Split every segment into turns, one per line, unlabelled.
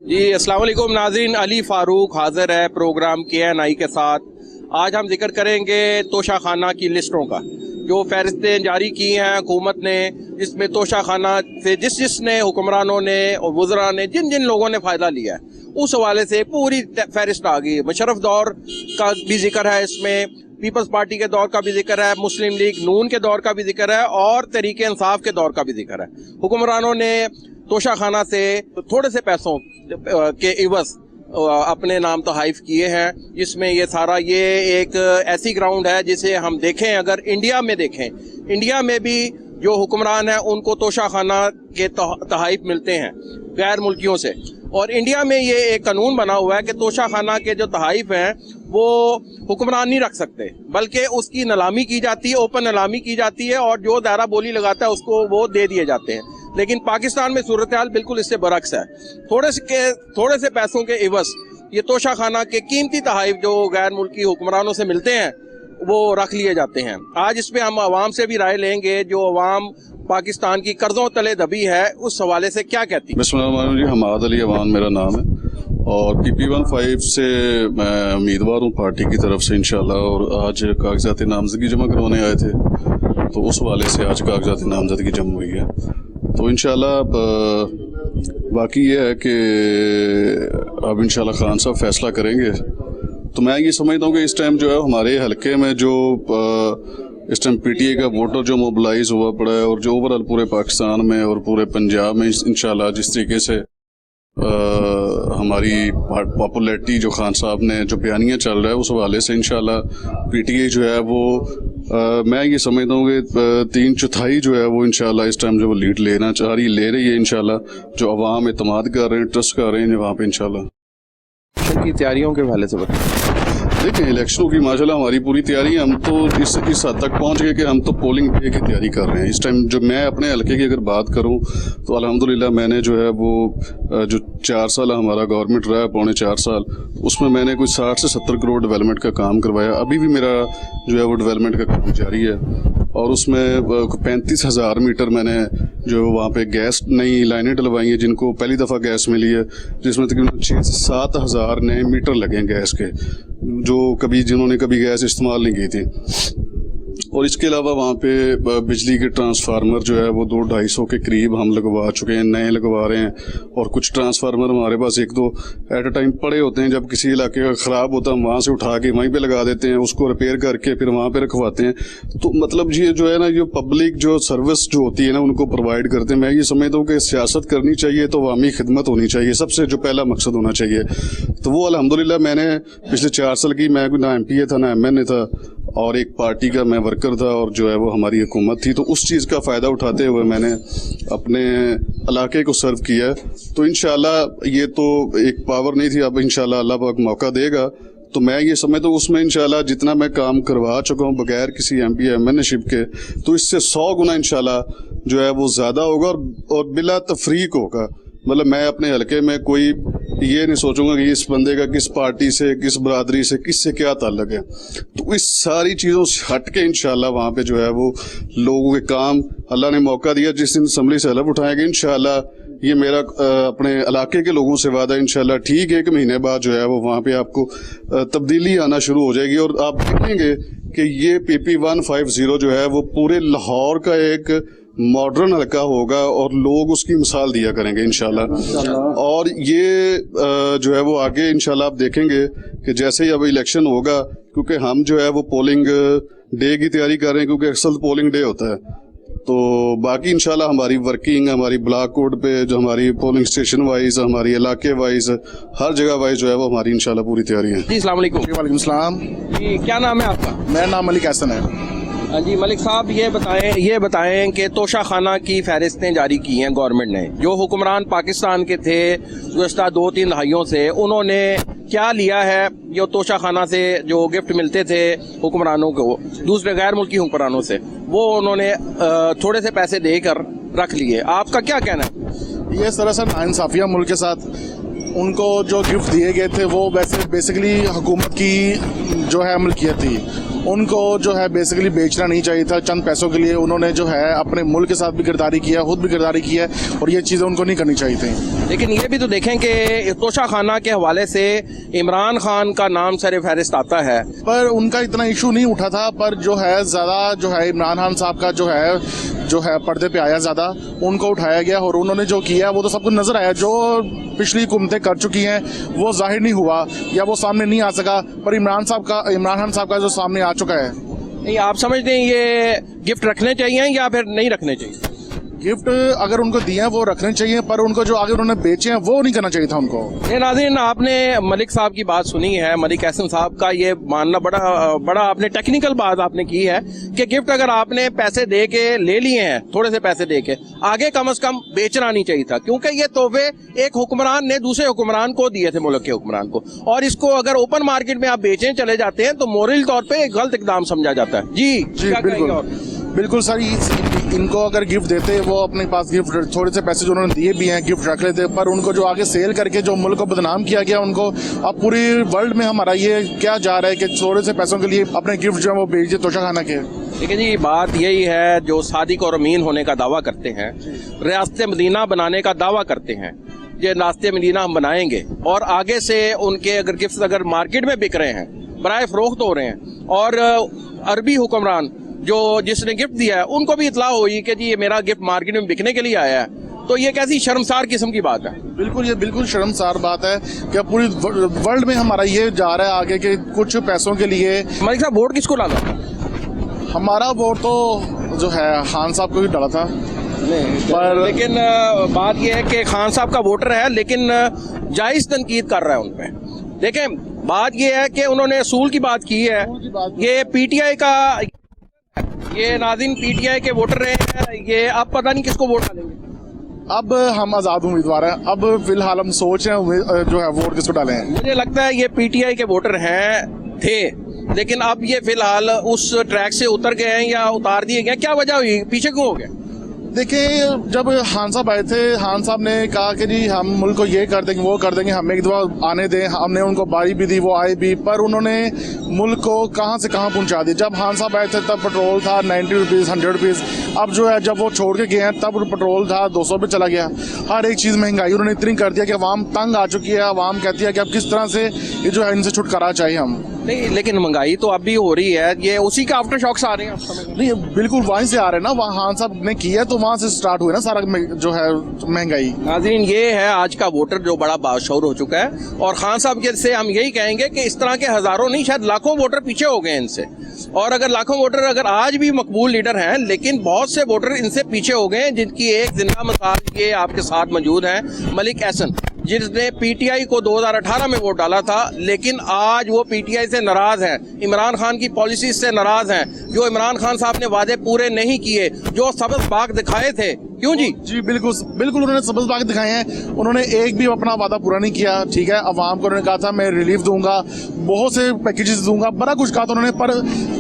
जी अस्सलाम वालेकुम नाज़रीन, अली फ़ारूक हाज़िर है प्रोग्राम KNI के साथ। आज हम जिक्र करेंगे तोशाखाना की लिस्टों का, जो फहरिस्तें जारी की हैं हुकूमत ने, जिसमें तोशाखाना से जिसने हुक्मरानों ने और वज़रा ने जिन लोगों ने फ़ायदा लिया है उस हवाले से पूरी फहरिस्त आ गई है। मुशर्रफ दौर का भी जिक्र है इसमें, पीपल्स पार्टी के दौर का भी जिक्र है, मुस्लिम लीग नून के दौर का भी जिक्र है और तहरीक इंसाफ के दौर का भी जिक्र है। हुक्मरानों ने तोशाखाना से थोड़े से पैसों के इवज़ अपने नाम तहाइफ किए हैं, जिसमें ये सारा ये एक ऐसी ग्राउंड है जिसे हम देखें, अगर इंडिया में देखें, इंडिया में भी जो हुक्मरान हैं उनको तोशाखाना के तहाइफ मिलते हैं गैर मुल्कियों से, और इंडिया में ये एक कानून बना हुआ है कि तोशाखाना के जो तहाइफ हैं वो हुक्मरान नहीं रख सकते, बल्कि उसकी नीलामी की जाती है, ओपन नीलामी की जाती है और जो दायरा बोली लगाता है उसको वो दे दिए जाते हैं। लेकिन पाकिस्तान में सूरत हाल बिल्कुल इससे बरक्स है। थोड़े से पैसों के इवज़ ये तोशाखाना के कीमती तहाइफ जो गैर मुल्की हुक्मरानों से मिलते हैं वो रख लिए जाते हैं। आज इस पर हम आवाम से भी राय लेंगे, जो आवाम पाकिस्तान की कर्जों तले दबी है उस हवाले से क्या कहती है।
बिस्मिल्लाह, हमाद अली अवान मेरा नाम है और PP15 से मैं उम्मीदवार हूँ पार्टी की तरफ से इंशाल्लाह। और आज कागजात नामजदगी जमा करवाने आए थे, तो उस हवाले से आज कागजात नामजदगी जमा हुई है। तो इंशाल्लाह बाकी ये है कि अब इंशाल्लाह खान साहब फैसला करेंगे। तो मैं ये समझता हूँ कि इस टाइम जो है हमारे हलके में जो इस टाइम PTA का वोटर जो मोबिलाइज हुआ पड़ा है, और जो ओवरऑल पूरे पाकिस्तान में और पूरे पंजाब में इंशाल्लाह जिस तरीके से हमारी पॉपुलैरिटी जो खान साहब ने जो बयानियाँ चल रहा है उस हवाले से इंशाल्लाह PTA जो है वो मैं ये समझता हूँ कि 3/4 जो है वो इंशाल्लाह इस टाइम जो वो लीड ले रही है इंशाल्लाह। जो अवाम एतमाद कर रहे हैं, ट्रस्ट कर रहे हैं वहाँ पे इंशाल्लाह।
की तैयारियों के हवाले से बताएं।
देखिए, इलेक्शनों की माशाल्लाह हमारी पूरी तैयारी है। हम तो इस हद तक पहुंच गए कि हम तो पोलिंग डे की तैयारी कर रहे हैं इस टाइम। जो मैं अपने हलके की अगर बात करूं तो अल्हम्दुलिल्लाह मैंने जो है वो जो 4 साल हमारा गवर्नमेंट रहा है, 4.25 साल, उसमें मैंने कोई 60 से 70 करोड़ डेवलपमेंट का काम करवाया। अभी भी मेरा जो है वो डेवलपमेंट का काम जारी है, और उसमें 35,000 मीटर मैंने जो वहाँ पे गैस नई लाइनें डलवाई हैं जिनको पहली दफ़ा गैस मिली है, जिसमें तकरीबन 6 से 7 हज़ार नए मीटर लगे हैं गैस के, जिन्होंने कभी गैस इस्तेमाल नहीं की थी। और इसके अलावा वहाँ पे बिजली के ट्रांसफार्मर जो है वो 200-250 के करीब हम लगवा चुके हैं, नए लगवा रहे हैं। और कुछ ट्रांसफार्मर हमारे पास 1-2 एट अ टाइम पड़े होते हैं, जब किसी इलाके का ख़राब होता है हम वहाँ से उठा के वहीं पे लगा देते हैं, उसको रिपेयर करके फिर वहाँ पे रखवाते हैं। तो मतलब ये जो है ना, जो पब्लिक जो सर्विस जो होती है ना उनको प्रोवाइड करते हैं। मैं ये समझता हूँ कि सियासत करनी चाहिए तो अवामी खिदमत होनी चाहिए, सबसे जो पहला मकसद होना चाहिए। तो वो अल्हम्दुलिल्लाह मैंने पिछले 4 साल की, मैं ना MPA था ना MNA था, और एक पार्टी का मैं वर्कर था, और जो है वो हमारी हुकूमत थी, तो उस चीज़ का फ़ायदा उठाते हुए मैंने अपने इलाके को सर्व किया। तो इंशाल्लाह ये तो एक पावर नहीं थी, अब इंशाल्लाह अल्लाह पाक मौका देगा। तो मैं ये समझता हूँ उसमें इंशाल्लाह जितना मैं काम करवा चुका हूँ बगैर किसी MPA MNA शिप के, तो इससे 100 गुना इंशाल्लाह जो है वो ज़्यादा होगा और बिला तफरीक होगा। मतलब मैं अपने हलके में कोई ये नहीं सोचूंगा कि इस बंदे का किस पार्टी से, किस बरादरी से, किससे क्या ताल्लुक है। तो इस सारी चीज़ों से हट के इंशाल्लाह वहाँ पे जो है वो लोगों के काम अल्लाह ने मौका दिया। जिस दिन असम्बली से हलफ उठाएंगे इंशाल्लाह, ये मेरा अपने इलाके के लोगों से वादा इंशाल्लाह, ठीक 1 महीने बाद जो है वो वहाँ पे आपको तब्दीली आना शुरू हो जाएगी। और आप देखेंगे कि ये PP150 जो है वो पूरे लाहौर का एक मॉडर्न हल्का होगा और लोग उसकी मिसाल दिया करेंगे इंशाल्लाह। और ये जो है वो आगे इंशाल्लाह आप देखेंगे कि जैसे ही अब इलेक्शन होगा, क्योंकि हम जो है वो पोलिंग डे की तैयारी कर रहे हैं, क्योंकि अक्सर पोलिंग डे होता है। तो बाकी इंशाल्लाह हमारी वर्किंग, हमारी ब्लॉक कोड पे जो हमारी पोलिंग स्टेशन वाइज, हमारी इलाके वाइज, हर जगह वाइज जो है वो हमारी इंशाल्लाह पूरी तैयारी है।
जी अस्सलाम वालेकुम।
वालेकुम सलाम।
जी क्या नाम है आपका?
मेरा नाम मलिक हसन है।
जी मलिक साहब, ये बताएं कि तोशाखाना की फहरिस्तें जारी की हैं गवर्नमेंट ने, जो हुक्मरान पाकिस्तान के थे गुज़श्ता 2-3 दहाइयों से, उन्होंने क्या लिया है जो तोशाखाना से जो गिफ्ट मिलते थे हुक्मरानों को, दूसरे गैर मुल्की हुक्मरानों से, वो उन्होंने थोड़े से पैसे देकर रख लिए। आपका क्या कहना है?
ये सरासर नाइंसाफिया मुल्क के साथ उनको जो गिफ्ट दिए गए थे वो वैसे बेसिकली हुकूमत की जो है मलकियत थी, उनको जो है बेसिकली बेचना नहीं चाहिए था चंद पैसों के लिए। उन्होंने जो है अपने मुल्क के साथ भी गिरदारी किया, खुद भी गिरदारी की है, और ये चीज़ें उनको नहीं करनी चाहिए थी।
लेकिन ये भी तो देखें कि तोशा खाना के हवाले से इमरान खान का नाम सर फहरिस्त आता है।
पर उनका इतना इशू नहीं उठा था, पर जो है ज़्यादा जो है इमरान खान साहब का जो है पर्दे पे आया, ज़्यादा उनको उठाया गया, और उन्होंने जो किया वो तो सबको नज़र आया। जो पिछली हुकूमतें कर चुकी हैं वो जाहिर नहीं हुआ या वो सामने नहीं आ सका, पर इमरान खान साहब का जो सामने आ चुका है।
नहीं, आप समझते हैं ये गिफ्ट रखने चाहिए या फिर नहीं रखने चाहिए?
गिफ्ट अगर उनको दिए हैं वो रखने चाहिए, पर उनको जो आगे उन्होंने बेचे हैं वो नहीं करना चाहिए था उनको।
ये नाज़रीन, आपने मलिक साहब की बात सुनी है, मलिक एहसन साहब का ये मानना बड़ा आपने टेक्निकल बात आपने की है कि गिफ्ट अगर आपने पैसे दे के ले लिए हैं, थोड़े से पैसे दे के, आगे कम से कम बेचना नहीं चाहिए था, क्योंकि ये तोहफे एक हुक्मरान ने दूसरे हुक्मरान को दिए थे, मुल्क के हुक्मरान को, और इसको अगर ओपन मार्केट में आप बेचने चले जाते हैं तो मोरल तौर पर एक गलत इकदाम समझा जाता है। जी क्या कहेंगे? और
बिल्कुल सर, इनको अगर गिफ्ट देते वो अपने पास गिफ्ट थोड़े से पैसे जो उन्होंने दिए भी हैं गिफ्ट रख लेते, पर उनको जो आगे सेल करके जो मुल्क को बदनाम किया गया, उनको अब पूरी वर्ल्ड में हमारा ये क्या जा रहा है कि थोड़े से पैसों के लिए अपने गिफ्ट जो है वो बेच दिए तोशा खाना के।
देखिए जी, बात यही है, जो सादिक और अमीन होने का दावा करते हैं, रियासत मदीना बनाने का दावा करते हैं, ये रास्ते मदीना हम बनाएंगे, और आगे से उनके अगर गिफ्ट अगर मार्केट में बिक रहे हैं, बराए फरोख्त हो रहे हैं, और अरबी हुक्मरान जो जिसने गिफ्ट दिया है उनको भी इतला हुई कि जी ये मेरा गिफ्ट मार्केट में बिकने के लिए आया है, तो ये कैसी शर्मसार किस्म की बात है।
बिल्कुल, ये बिल्कुल शर्मसार बात है कि पूरी वर्ल्ड में हमारा ये जा रहा है आगे के कुछ पैसों के लिए।
मलिक साहब, वोट किसको डाला था?
हमारा वोट तो जो है खान साहब को ही डाला था।
पर लेकिन बात यह है कि खान साहब का वोटर है, लेकिन जायज़ तनकीद कर रहा है उन पर। देखें, बात यह है कि उन्होंने असूल की बात की है, ये पीटीआई का, ये नाज़रीन पीटीआई के वोटर रहे हैं, ये अब पता नहीं किसको वोट डालेंगे।
अब हम आज़ाद उम्मीदवार हैं, अब फिलहाल हम सोच रहे हैं जो है वोट किसको डालें।
मुझे लगता है ये पीटीआई के वोटर थे, लेकिन अब ये फिलहाल उस ट्रैक से उतर गए हैं या उतार दिए गए, क्या वजह हुई, पीछे क्यों हो गए?
देखिए, जब खान साहब आए थे, खान साहब ने कहा कि जी हम मुल्क को ये कर देंगे वो कर देंगे, हमें एक दफ़ा आने दें, हमने उनको बारी भी दी, वो आए भी, पर उन्होंने मुल्क को कहाँ से कहाँ पहुँचा दिया। जब खान साहब आए थे तब पेट्रोल था 90 रुपीज़ 100 रुपीज़, अब जो है जब वो छोड़ के गए हैं तब पेट्रोल था 200 पे चला गया। हर एक चीज़ महंगाई उन्होंने इतनी कर दिया कि अवाम तंग आ चुकी है। अवाम कहती है कि अब किस तरह से ये जो है इनसे छुटकारा चाहिए हम।
नहीं, लेकिन महंगाई तो अब भी हो रही है, ये उसी के आफ्टर शॉक्स आ रहे हैं।
नहीं, बिल्कुल वहीं से आ रहे हैं ना, वहाँ खान साहब ने किया तो वहाँ से स्टार्ट हुई ना सारा जो है महंगाई।
नाज़रीन, ये है आज का वोटर जो बड़ा बाशऊर हो चुका है, और खान साहब के से हम यही कहेंगे कि इस तरह के हजारों नहीं, शायद लाखों वोटर पीछे हो गए इनसे, और अगर लाखों वोटर अगर आज भी मकबूल लीडर हैं, लेकिन बहुत से वोटर इनसे पीछे हो गए, जिनकी एक जिंदा मिसाल ये आपके साथ मौजूद है, मलिक एहसन, जिसने पीटीआई को 2018 में वोट डाला था, लेकिन आज वो पीटीआई से नाराज है, इमरान खान की पॉलिसी से नाराज हैं, जो इमरान खान साहब ने वादे पूरे नहीं किए, जो सबज बाग दिखाए थे। क्यों जी?
जी बिल्कुल बिल्कुल, उन्होंने सबज बाग दिखाए हैं, उन्होंने एक भी अपना वादा पूरा नहीं किया। ठीक है, अवाम को उन्होंने कहा था मैं रिलीफ दूंगा, बहुत से पैकेजेस दूंगा, बड़ा कुछ कहा था उन्होंने, पर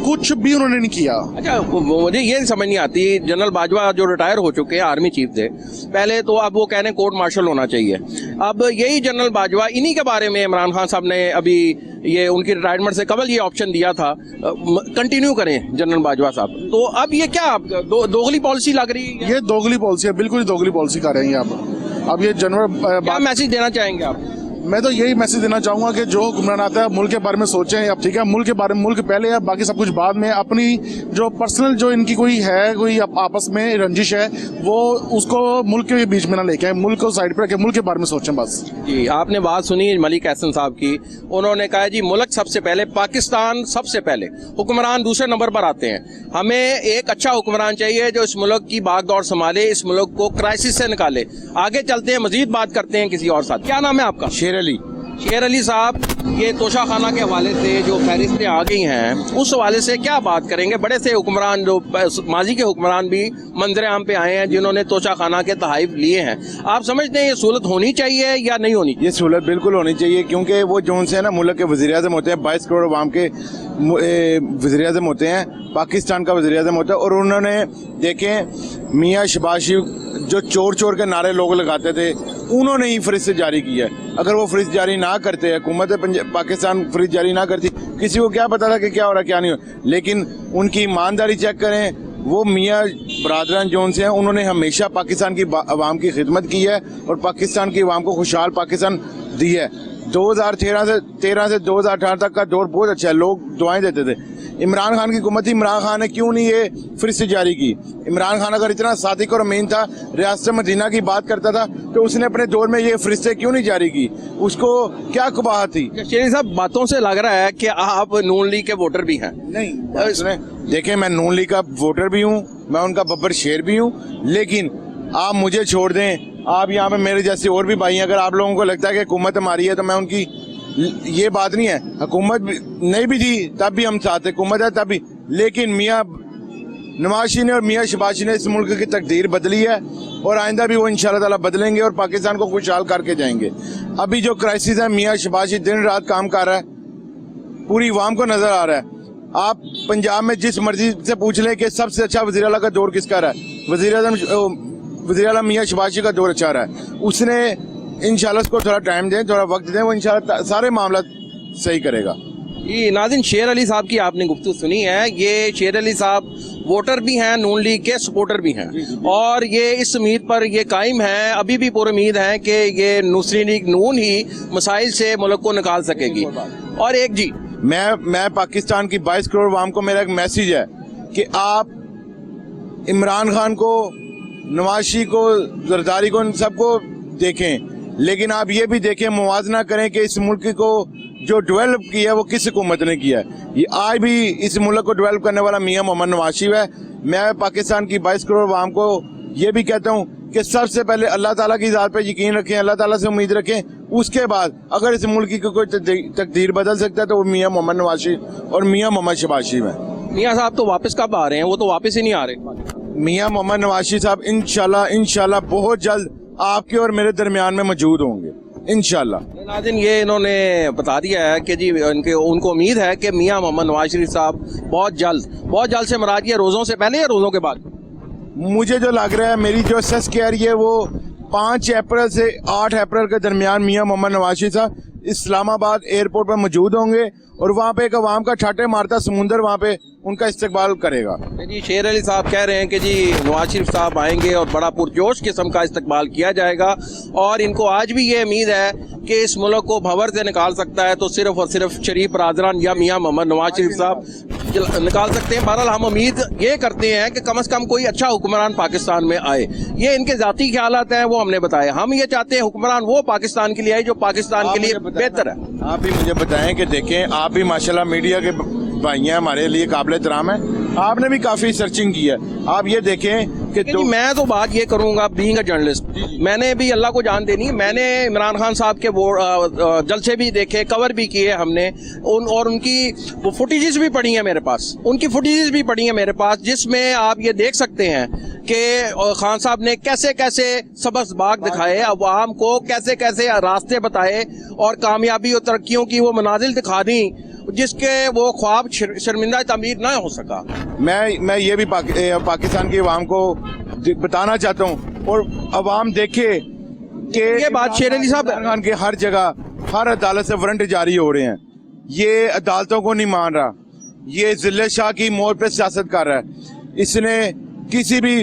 कुछ भी उन्होंने नहीं किया।
अच्छा, मुझे ये समझ नहीं आती, जनरल बाजवा जो रिटायर हो चुके हैं, आर्मी चीफ थे पहले, तो अब वो कह रहे हैं कोर्ट मार्शल होना चाहिए। अब यही जनरल बाजवा, इन्हीं के बारे में इमरान खान साहब ने अभी ये उनकी रिटायरमेंट से कबल ये ऑप्शन दिया था, कंटिन्यू करें जनरल बाजवा साहब, तो अब ये क्या दोगली पॉलिसी लग रही है?
ये दोगली पॉलिसी है, बिल्कुल दोगली पॉलिसी कर रहे हैं अब ये जनरल।
क्या मैसेज देना चाहेंगे आप?
मैं तो यही मैसेज देना चाहूँगा कि जो हुक्मरान आता है मुल्क के बारे में सोचें। अब ठीक है, मुल्क के बारे में, मुल्क पहले है, बाकी सब कुछ बाद में। अपनी जो पर्सनल जो इनकी कोई है, कोई आपस में रंजिश है, वो उसको मुल्क के बीच में ना लेके आए, मुल्क को साइड पर रखें, मुल्क के बारे में सोचें बस।
जी, आपने बात सुनी मलिक एहसन साहब की, उन्होंने कहा जी मुल्क सबसे पहले, पाकिस्तान सबसे पहले, हुक्मरान दूसरे नंबर पर आते हैं। हमें एक अच्छा हुक्मरान चाहिए जो इस मुल्क की बागडोर संभाले, इस मुल्क को क्राइसिस से निकाले। आगे चलते हैं, मजीद बात करते हैं किसी और साथ। क्या नाम है आपका?
शेर अली।
शेर अली साहब, ये तोशा खाना के हवाले से जो फहरिस्तें आ गई हैं, उस हवाले से क्या बात करेंगे? बड़े से हुक्मरान, जो माजी के हुक्मरान भी मंजर आम पे आए हैं, जिन्होंने तोशा खाना के तहाइफ लिए हैं। आप समझते हैं ये सहूलत होनी चाहिए या नहीं होनी?
ये सहूलत बिल्कुल होनी चाहिए, क्योंकि वो जो से ना मुल्क के वज़ीर-ए-आज़म होते हैं, 22 करोड़ अवाम के वज़ीर-ए-आज़म होते हैं, पाकिस्तान का वज़ीर-ए-आज़म होता है, और उन्होंने देखें मियाँ शहबाज शरीफ जो चोर चोर के नारे लोग लगाते थे, उन्होंने ही फरिश्ते जारी किया है। अगर वो फरिश्ते जारी ना करते, हुकूमत पाकिस्तान फरिश्ते जारी ना करती, किसी को क्या पता था कि क्या हो रहा क्या नहीं हो। लेकिन उनकी ईमानदारी चेक करें, वो मियाँ बरदरान जोन से हैं, उन्होंने हमेशा पाकिस्तान की आवाम की खिदमत की है और पाकिस्तान की आवाम को खुशहाल पाकिस्तान दी है। 2013 से 2018 तक का दौर बहुत अच्छा है, लोग दुआएं देते थे। इमरान खान की हुकूमत थी, इमरान खान ने क्यों नहीं ये फरिश्ते जारी की? इमरान खान अगर इतना सादिक और अमीन था, रियासत मदीना की बात करता था, तो उसने अपने दौर में ये फरिश्ते क्यों नहीं जारी की? उसको क्या कबाहत थी?
शेरी साहब, बातों से लग रहा है कि आप नून लीग के वोटर भी हैं।
नहीं, इसने देखें, मैं नून लीग का वोटर भी हूँ, मैं उनका बब्बर शेर भी हूँ, लेकिन आप मुझे छोड़ दें। आप यहाँ पे मेरे जैसे और भी भाई हैं, अगर आप लोगों को लगता है कि हुकूमत हमारी है तो मैं उनकी, ये बात नहीं है, हुकूमत नहीं भी थी तब भी हम साथ थे, हुकूमत है तब भी। लेकिन मियाँ नवाज ने और मियाँ शहबाज ने इस मुल्क की तकदीर बदली है और आइंदा भी वो इंशाल्लाह ताला बदलेंगे और पाकिस्तान को खुशहाल करके जाएंगे। अभी जो क्राइसिस है, मियाँ शहबाज दिन रात काम कर रहा है, पूरी अवाम को नजर आ रहा है। आप पंजाब में जिस मर्जी से पूछ लें कि सबसे अच्छा वज़ीर आला का दौर किसका रहा है, वज़ीर आला मियाँ शहबाज का दौर अच्छा रहा है। उसने इंशाल्लाह उसको थोड़ा टाइम दें, थोड़ा वक्त दें, वो इंशाल्लाह सारे मामला सही करेगा।
ये नाज़रीन, शेर अली साहब की आपने गुफ्तगू सुनी है। ये शेर अली साहब वोटर भी हैं, नून लीग के सपोर्टर भी हैं, और ये इस उम्मीद पर ये कायम है, अभी भी पूरी उम्मीद है कि ये नूसरी लीग नून ही मसाइल से मुल्क को निकाल सकेगी। और एक जी,
मैं पाकिस्तान की 22 करोड़ अवाम को मेरा एक मैसेज है कि आप इमरान खान को, नवाशी को, जरदारी को, इन सबको देखें, लेकिन आप ये भी देखें, मुवाजना करें कि इस मुल्क को जो डेवलप किया है वो किस हुकूमत ने किया है। ये आज भी इस मुल्क को डेवलप करने वाला मियाँ मोहम्मद नवाज शरीफ है। मैं पाकिस्तान की 22 करोड़ अवाम को ये भी कहता हूँ कि सबसे पहले अल्लाह ताला की ज़ात पे यकीन रखें, अल्लाह ताला से उम्मीद रखें। उसके बाद अगर इस मुल्क की कोई तकदीर बदल सकता है तो वो मियाँ मोहम्मद नवाज शरीफ और मियाँ मोहम्मद शहबाज शरीफ है।
मियाँ साहब तो वापस कब आ रहे हैं? वो तो वापस ही नहीं आ रहे।
मियाँ मोहम्मद नवाज शरीफ साहब इंशाल्लाह बहुत जल्द आपके और मेरे दरमियान में मौजूद होंगे इंशाल्लाह।
नाज़रीन, ये इन्होंने बता दिया है कि जी उनको उम्मीद है कि मियाँ मोहम्मद नवाज शरीफ साहब बहुत जल्द से मुराद ये रोज़ों से पहले या रोज़ों के बाद?
मुझे जो लग रहा है, मेरी जो असेस कह रही है, वो 5 अप्रैल से 8 अप्रैल के दरमियान मियाँ मोहम्मद नवाज शरीफ साहब इस्लामाबाद एयरपोर्ट पर मौजूद होंगे और वहाँ पे एक अवाम का ठाटे मारता समुंदर वहाँ पे उनका इस्तकबाल करेगा।
जी, शेर अली साहब कह रहे हैं कि जी नवाज शरीफ साहब आएंगे और बड़ा पुरजोश किस्म का इस्तकबाल किया जाएगा, और इनको आज भी ये उम्मीद है कि इस मुल्क को भंवर से निकाल सकता है तो सिर्फ और सिर्फ शरीफ बरदरान या मियाँ मोहम्मद नवाज शरीफ साहब निकाल सकते हैं। बहरहाल हम उम्मीद ये करते हैं कि कम से कम कोई अच्छा हुक्मरान पाकिस्तान में आए। ये इनके जाती ख्यालात हैं, वो हमने बताए। हम ये चाहते हैं हुक्मरान वो पाकिस्तान के लिए आए जो पाकिस्तान के लिए बेहतर है।
आप भी मुझे बताएं कि देखें, आप भी माशाल्लाह मीडिया के भाई हैं, हमारे लिए काबिल एहतराम है, आपने भी काफी सर्चिंग की है। आप ये देखें कि
मैं तो बात ये करूंगा, बीइंग अ जर्नलिस्ट, मैंने भी अल्लाह को जान देनी, मैंने इमरान खान साहब के वो जलसे भी देखे, कवर भी किए हमने, और उनकी वो फुटेजेस भी पड़ी हैं मेरे पास, जिसमें आप ये देख सकते हैं कि खान साहब ने कैसे कैसे सबक बाग दिखाए, अवाम को कैसे कैसे रास्ते बताए और कामयाबी और तरक्कियों की वो मनाजिल दिखा दी जिसके वो ख्वाब शर्मिंदा तामीर ना हो सका।
मैं ये भी पाकिस्तान की आवाम को बताना चाहता हूँ और अवाम देखे कि
ये बात शेर अली साहब
खान के हर जगह हर अदालत से वारंट जारी हो रहे हैं, ये अदालतों को नहीं मान रहा, ये जिले शाह की मोर पे सियासत कर रहा है, इसने किसी भी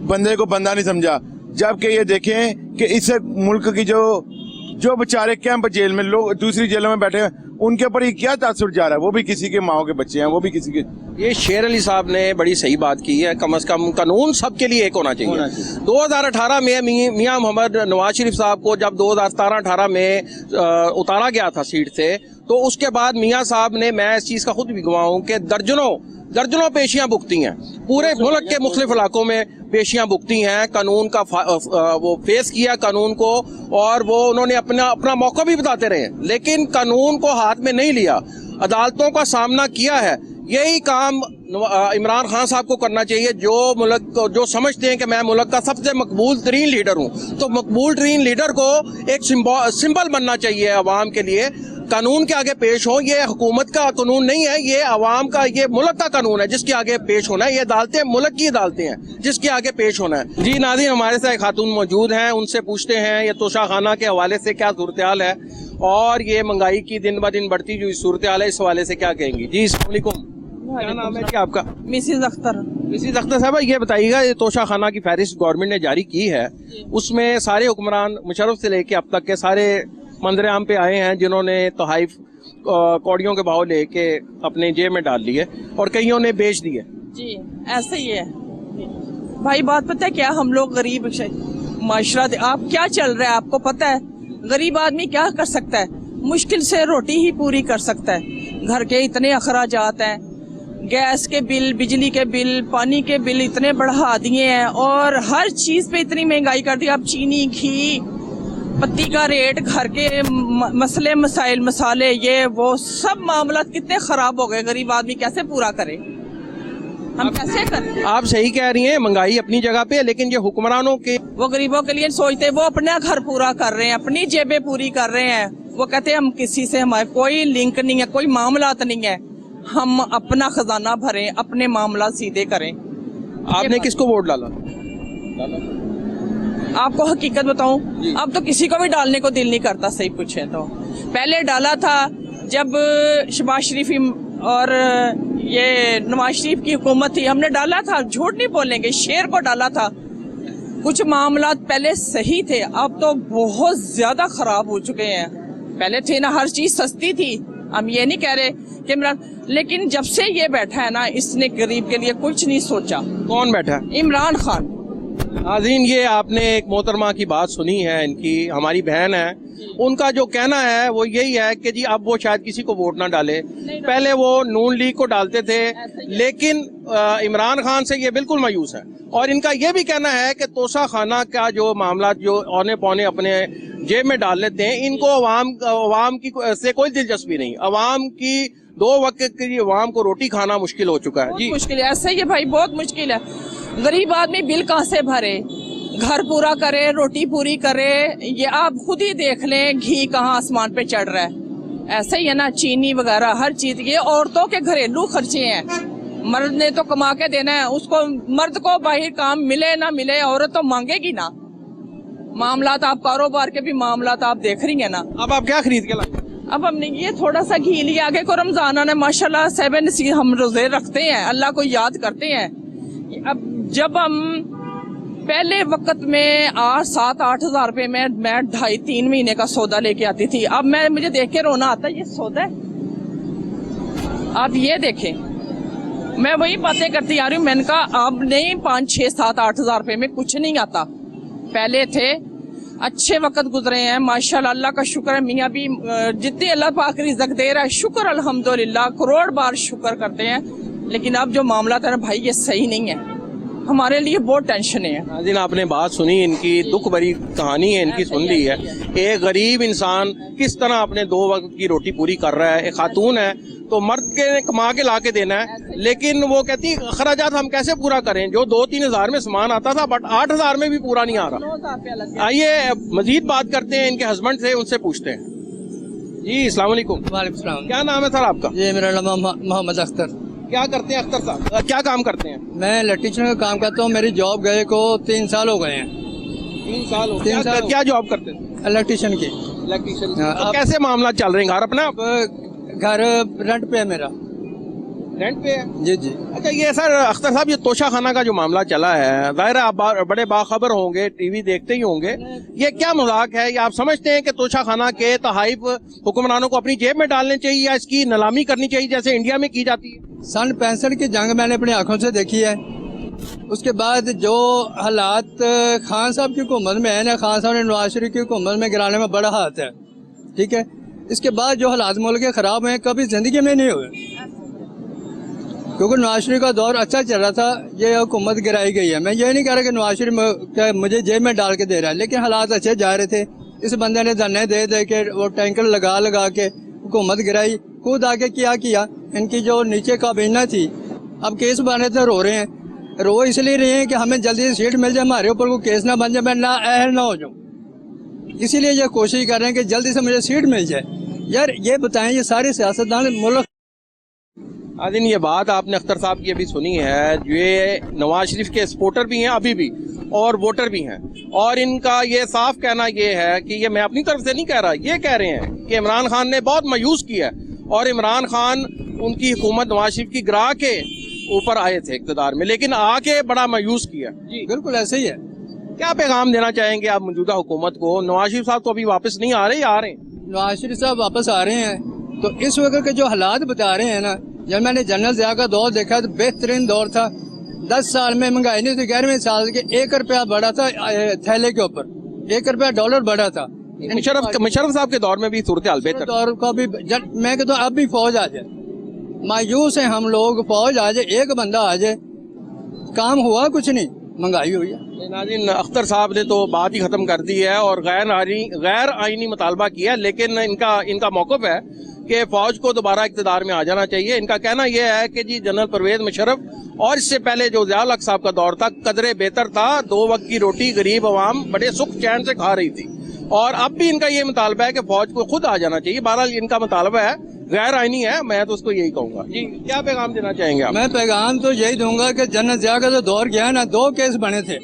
बंदे को बंदा नहीं समझा। जबकि ये देखें कि इस मुल्क की जो बेचारे कैंप जेल में लोग दूसरी जेलों में बैठे हैं, उनके ऊपर ये क्या तासुर जा रहा है, वो भी किसी के माओ के बच्चे हैं, वो भी किसी के।
ये शेर अली साहब ने बड़ी सही बात की है, कम से कम कानून सबके लिए एक होना चाहिए। 2018 में मियाँ मोहम्मद नवाज शरीफ साहब को जब 2017-18 में उतारा गया था सीट से, तो उसके बाद मियाँ साहब ने, मैं इस चीज़ का खुद भी गवाह हूँ कि दर्जनों पेशियां भुगती हैं, पूरे मुल्क के मुख्तलिफ इलाकों में पेशियां भुगती हैं, कानून का वो फेस किया कानून को, और वो उन्होंने अपना मौका भी बताते रहे, लेकिन कानून को हाथ में नहीं लिया, अदालतों का सामना किया है। यही काम इमरान खान साहब को करना चाहिए, जो समझते हैं कि मैं मुल्क का सबसे मकबूल तरीन लीडर हूँ, तो मकबूल तरीन लीडर को एक सिंबल बनना चाहिए अवाम के लिए। कानून के आगे पेश हो। ये हुकूमत का कानून नहीं है, ये अवाम का, ये मुल्क का कानून है जिसके आगे पेश होना है। ये अदालतें मुल्क की अदालतें हैं जिसके आगे पेश होना है। जी नाज़रीन, हमारे साथ एक खातून मौजूद हैं, उनसे पूछते हैं ये तोशाखाना के हवाले से क्या सूरत हाल है और ये महंगाई की दिन ब दिन बढ़ती जो सूरत हाल है इस हवाले से क्या कहेंगी। जी अस्सलाम वालेकुम, क्या नाम है क्या आपका?
मिसिज अख्तर।
मिसिज अख्तर साहब, ये बताइएगा ये तोशाखाना की फहरिस्त गवर्नमेंट ने जारी की है, उसमें सारे हुक्मरान मुशर्रफ से लेके अब तक के सारे मंजर आम पे आए हैं जिन्होंने तोहाइफ कौड़ियों के भाव लेके अपने जेब में डाल लिए और कईयों ने बेच दिए।
जी ऐसे ही है भाई, बात पता है क्या, हम लोग गरीब माशरा, आप क्या चल रहा है आपको पता है? गरीब आदमी क्या कर सकता है? मुश्किल से रोटी ही पूरी कर सकता है। घर के इतने अखराजात हैं, गैस के बिल, बिजली के बिल, पानी के बिल इतने बढ़ा दिए हैं और हर चीज़ पे इतनी महंगाई कर दी। अब चीनी, घी, पत्ती का रेट, घर के मसले मसाइल, मसाले, ये वो सब मामला कितने खराब हो गए। गरीब आदमी कैसे पूरा करे, हम कैसे करें?
आप सही कह रही हैं, महंगाई अपनी जगह पे, लेकिन ये हुक्मरानों के,
वो गरीबों के लिए सोचते, वो अपना घर पूरा कर रहे हैं, अपनी जेबें पूरी कर रहे हैं। वो कहते हैं हम किसी से, हमारे कोई लिंक नहीं है, कोई मामलात नहीं है, हम अपना खजाना भरें, अपने मामला सीधे करें।
आपने किसको वोट डाला?
आपको हकीकत बताऊं, अब तो किसी को भी डालने को दिल नहीं करता, सही पूछे तो। पहले डाला था जब शहबाज शरीफ और ये नवाज शरीफ की हुकूमत थी, हमने डाला था, झूठ नहीं बोलेंगे, शेर को डाला था। कुछ मामला पहले सही थे, अब तो बहुत ज्यादा खराब हो चुके हैं। पहले थे ना, हर चीज सस्ती थी, हम ये नहीं कह रहे कि इमरान, लेकिन जब से ये बैठा है ना, इसने गरीब के लिए कुछ नहीं सोचा।
कौन बैठा है?
इमरान खान।
नाज़रीन, ये आपने एक मोहतरमा की बात सुनी है, इनकी हमारी बहन है, उनका जो कहना है वो यही है कि जी अब वो शायद किसी को वोट ना डाले। पहले वो नून लीग को डालते थे, लेकिन इमरान खान से ये बिल्कुल मायूस है। और इनका ये भी कहना है कि तोशाखाना का जो मामला जो औने पौने अपने जेब में डाल लेते हैं, इनको अवाम की से कोई दिलचस्पी नहीं। अवाम की दो वक्त के लिए अवाम को रोटी खाना मुश्किल हो चुका है। जी
मुश्किल है, ऐसा ही है भाई, बहुत मुश्किल है। गरीब आदमी बिल कहाँ से भरे, घर पूरा करे, रोटी पूरी करे? ये आप खुद ही देख लें, घी कहाँ आसमान पे चढ़ रहा है। ऐसे ही है ना, चीनी वगैरह हर चीज, ये औरतों के घरेलू खर्चे हैं। मर्द ने तो कमा के देना है, उसको मर्द को बाहर काम मिले ना मिले, औरत तो मांगेगी ना। मामला तो आप कारोबार के भी मामला तो आप देख रही है ना।
अब आप क्या खरीद के लाए?
अब हमने ये थोड़ा सा घी लिया, आगे को रमजान आने, माशाल्लाह 7 हम रोजे रखते हैं, अल्लाह को याद करते हैं। अब जब हम पहले वक्त में 7-8 हज़ार रुपए में मैं 2.5-3 महीने का सौदा लेके आती थी। अब मुझे देख के रोना आता है, ये सौदा है। आप ये देखें, मैं वही बातें करती आ रही हूँ। मैंने कहा अब नहीं, 5-6-7-8 हज़ार रुपए में कुछ नहीं आता। पहले थे, अच्छे वक्त गुजरे हैं माशाल्लाह, अल्लाह का शुक्र है। मियाँ भी जितनी अल्लाह पाक रिज़्क़ दे रहा है, शुक्र अल्हम्दुलिल्लाह, करोड़ बार शुक्र करते हैं। लेकिन अब जो मामला था ना भाई, ये सही नहीं है, हमारे लिए बहुत टेंशन है।
नाज़रीन, आपने बात सुनी, इनकी दुख भरी कहानी है, इनकी सुन ली है। एक गरीब इंसान किस तरह अपने 2 वक्त की रोटी पूरी कर रहा है। एक खातून है तो मर्द के कमा के ला के देना है, लेकिन वो कहती अखराजात हम कैसे पूरा करें, जो 2-3 हज़ार में सामान आता था, बट 8 हज़ार में भी पूरा नहीं आ रहा। आइए मजीद बात करते हैं इनके हस्बैंड से, उनसे पूछते हैं। जी अस्सलाम वालेकुम।
वालेकुम सलाम।
क्या नाम है सर आपका?
जी मेरा नाम मोहम्मद अख्तर।
क्या करते हैं अख्तर साहब? क्या काम करते हैं?
मैं इलेक्ट्रीशियन का काम करता हूँ। मेरी जॉब गए को 3 साल हो गए हैं।
3 साल हो?
3 साल।
क्या जॉब करते थे?
इलेक्ट्रीशियन की।
इलेक्ट्रीशियन।
हाँ,
तो कैसे मामला चल रहे हैं घर अपना?
अब घर रेंट पे है मेरा।
रेंट पे है?
जी जी।
अच्छा ये सर अख्तर साहब, ये तोशाखाना का जो मामला चला है, जाहिर है आप बड़े बाखबर होंगे, टीवी देखते ही होंगे, ये क्या मजाक है? ये आप समझते हैं कि तोशाखाना के तहाइफ हुक्मरानों को अपनी जेब में डालने चाहिए या इसकी नीलामी करनी चाहिए जैसे इंडिया में की जाती है?
सन 65 की जंग मैंने अपनी आंखों से देखी है। उसके बाद जो हालात खान साहब की हुकूमत में है ना, खान साहब ने नवाज शरीफ की हुकूमत में गिराने में बड़ा हाथ है, ठीक है। इसके बाद जो हालात मुल्क के ख़राब हैं, कभी ज़िंदगी में नहीं हुए, क्योंकि नवाज शरीफ का दौर अच्छा चल रहा था, ये हुकूमत गिराई गई है। मैं ये नहीं कह रहा कि नवाज शरीफ मुझे जेब में डाल के दे रहा है, लेकिन हालात अच्छे जा रहे थे। इस बंदे ने धरने दे दे के, वो टैंकर लगा लगा के हुकूमत गिराई। खुद आके क्या किया, इनकी जो नीचे काबीना थी, अब केस बने थे, रो रहे हैं। रो इसलिए रहे हैं कि हमें जल्दी से सीट मिल जाए, हमारे ऊपर कोई केस ना बन जाए, मैं ना अहल ना हो जाऊँ। इसीलिए ये कोशिश कर रहे हैं कि जल्दी से मुझे सीट मिल जाए। यार ये बताएं, ये सारे सियासतदान मुल्क
नाज़रीन, ये बात आपने अख्तर साहब की अभी सुनी है। ये नवाज शरीफ के सपोर्टर भी हैं अभी भी और वोटर भी हैं, और इनका ये साफ कहना ये है कि ये मैं अपनी तरफ से नहीं कह रहा, ये कह रहे हैं कि इमरान खान ने बहुत मायूस किया है और इमरान खान उनकी हुकूमत नवाज शरीफ की गिरा के ऊपर आए थे इक़्तिदार में, लेकिन आके बड़ा मायूस किया। जी
बिल्कुल ऐसे ही है।
क्या पैगाम देना चाहेंगे आप मौजूदा हुकूमत को? नवाज शरीफ साहब तो अभी वापस नहीं आ रहे या आ रहे हैं?
नवाज शरीफ साहब वापस आ रहे हैं, तो इस वक्त के जो हालात बता रहे हैं ना, जब मैंने जनरल ज़िया का दौर देखा तो बेहतरीन दौर था। 10 साल में महंगाई नहीं थी, 11वें साल के 1 रुपया बढ़ा था थैले के ऊपर, 1 रुपया डॉलर बढ़ा था।
मुशर्रफ साहब के दौर में भी सूरत हाल बेहतर
दौर का भी मैं कहता हूँ अब भी फौज आ जाए, मायूस हैं हम लोग, फौज आ जाए, एक बंदा आ जाए, काम हुआ कुछ नहीं, महंगाई हुई है।
नाज़रीन, अख्तर साहब ने तो बात ही खत्म कर दी है और गैर आईनी मुतालबा किया, लेकिन इनका मौक़िफ़ है कि फौज को दोबारा इक़्तिदार में आ जाना चाहिए। इनका कहना यह है कि जी जनरल परवेज मुशर्रफ और इससे पहले जो ज़िया उल हक साहब का दौर था कदरे बेहतर था, 2 वक्त की रोटी गरीब अवाम बड़े सुख चैन से खा रही थी, और अब भी इनका ये मुतालबा है कि फौज को खुद आ जाना चाहिए। बहरहाल इनका मुतालबा है, गैर आईनी है, मैं तो उसको यही कहूँगा। जी क्या पैगाम देना चाहेंगे आप?
मैं पैगाम तो यही दूंगा कि जनरल ज़िया का जो दौर गया ना, 2 केस बने थे,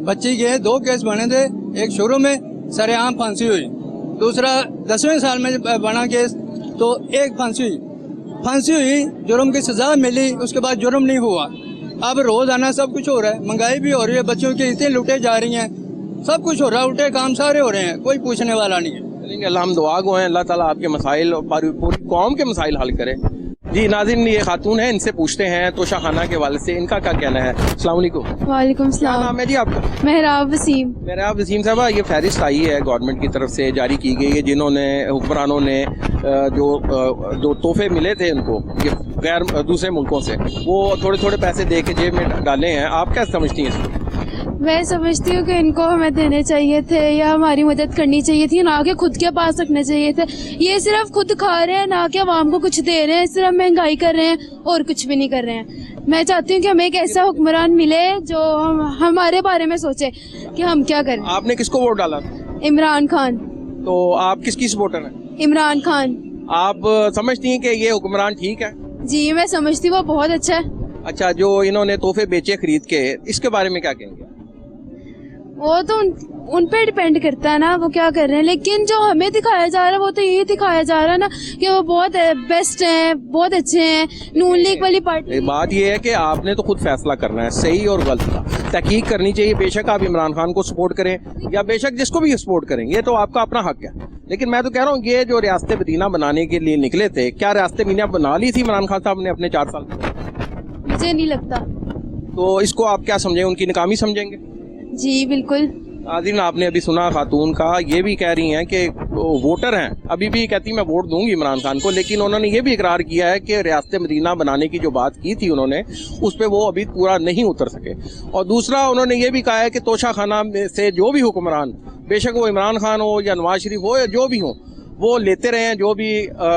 बच्ची के 2 केस बने थे। एक शुरू में सरेआम फांसी हुई, दूसरा 10वें साल में बना केस तो एक फांसी हुई, जुर्म की सजा मिली, उसके बाद जुर्म नहीं हुआ। अब रोजाना सब कुछ हो रहा है, महंगाई भी हो रही है, बच्चों की इतनी लुटे जा रही हैं, सब कुछ हो रहा है, उल्टे काम सारे हो रहे हैं, कोई पूछने वाला नहीं है।
अल्लाह हम दुआ गो हैं, अल्लाह ताला आपके मसाइल और पूरी कौम के मसाइल हल करे। जी नाज़रीन, ये खातून है, इनसे पूछते हैं तोशा खाना के वाले से इनका क्या कहना है। अस्सलाम वालेकुम।
वालेकुम
क्या
सलाम।
नाम है जी आपका?
मेहराब वसीम।
मेहराब वसीम साहबा, ये फहरिस्त आई है गवर्नमेंट की तरफ से, जारी की गई है, जिन्होंने हुक्मरानों ने जो तोहफे मिले थे उनको ये गैर दूसरे मुल्कों से, वो थोड़े थोड़े पैसे दे के जेब में डाले हैं। आप क्या समझती हैं इसको?
मैं समझती हूँ कि इनको हमें देने चाहिए थे या हमारी मदद करनी चाहिए थी, ना कि खुद के पास रखने चाहिए थे। ये सिर्फ खुद खा रहे हैं, ना कि आवाम को कुछ दे रहे हैं, सिर्फ महंगाई कर रहे हैं और कुछ भी नहीं कर रहे हैं। मैं चाहती हूँ कि हमें एक ऐसा हुक्मरान मिले जो हमारे बारे में सोचे कि हम क्या करें।
आपने किसको वोट डाला?
इमरान खान।
तो आप किसकी सपोर्टर हैं?
इमरान खान।
आप समझती हैं कि ये हुक्मरान ठीक है?
जी मैं समझती हूँ वो बहुत अच्छा है।
अच्छा, जो इन्होंने तोहफे बेचे खरीद के, इसके बारे में क्या कहेंगे?
वो तो उन पे डिपेंड करता है ना, वो क्या कर रहे हैं, लेकिन जो हमें दिखाया जा रहा है वो तो यही दिखाया जा रहा है ना कि वो बहुत बेस्ट हैं, बहुत अच्छे हैं, नून लीग वाली पार्टी।
बात ये है कि आपने तो खुद फैसला करना है, सही और गलत का तहकीक करनी चाहिए। बेशक आप इमरान खान को सपोर्ट करें या बेशक जिसको भी सपोर्ट करें, ये तो आपका अपना हक है, लेकिन मैं तो कह रहा हूँ ये जो रियासत मदीना बनाने के लिए निकले थे, क्या रियासत मदीना बना ली थी इमरान खान साहब ने अपने 4 साल?
मुझे नहीं लगता।
तो इसको आप क्या समझेंगे, उनकी नाकामी समझेंगे?
जी बिल्कुल।
नाज़रीन, आपने अभी सुना खातून का, ये भी कह रही हैं कि वोटर हैं, अभी भी कहती मैं वोट दूंगी इमरान खान को, लेकिन उन्होंने ये भी इकरार किया है कि रियासत मदीना बनाने की जो बात की थी उन्होंने, उस पर वो अभी पूरा नहीं उतर सके। और दूसरा उन्होंने ये भी कहा है कि तोशा खाना से जो भी हुक्मरान, बेशक वो इमरान खान हो या नवाज शरीफ हो या जो भी हो, वो लेते रहे हैं, जो भी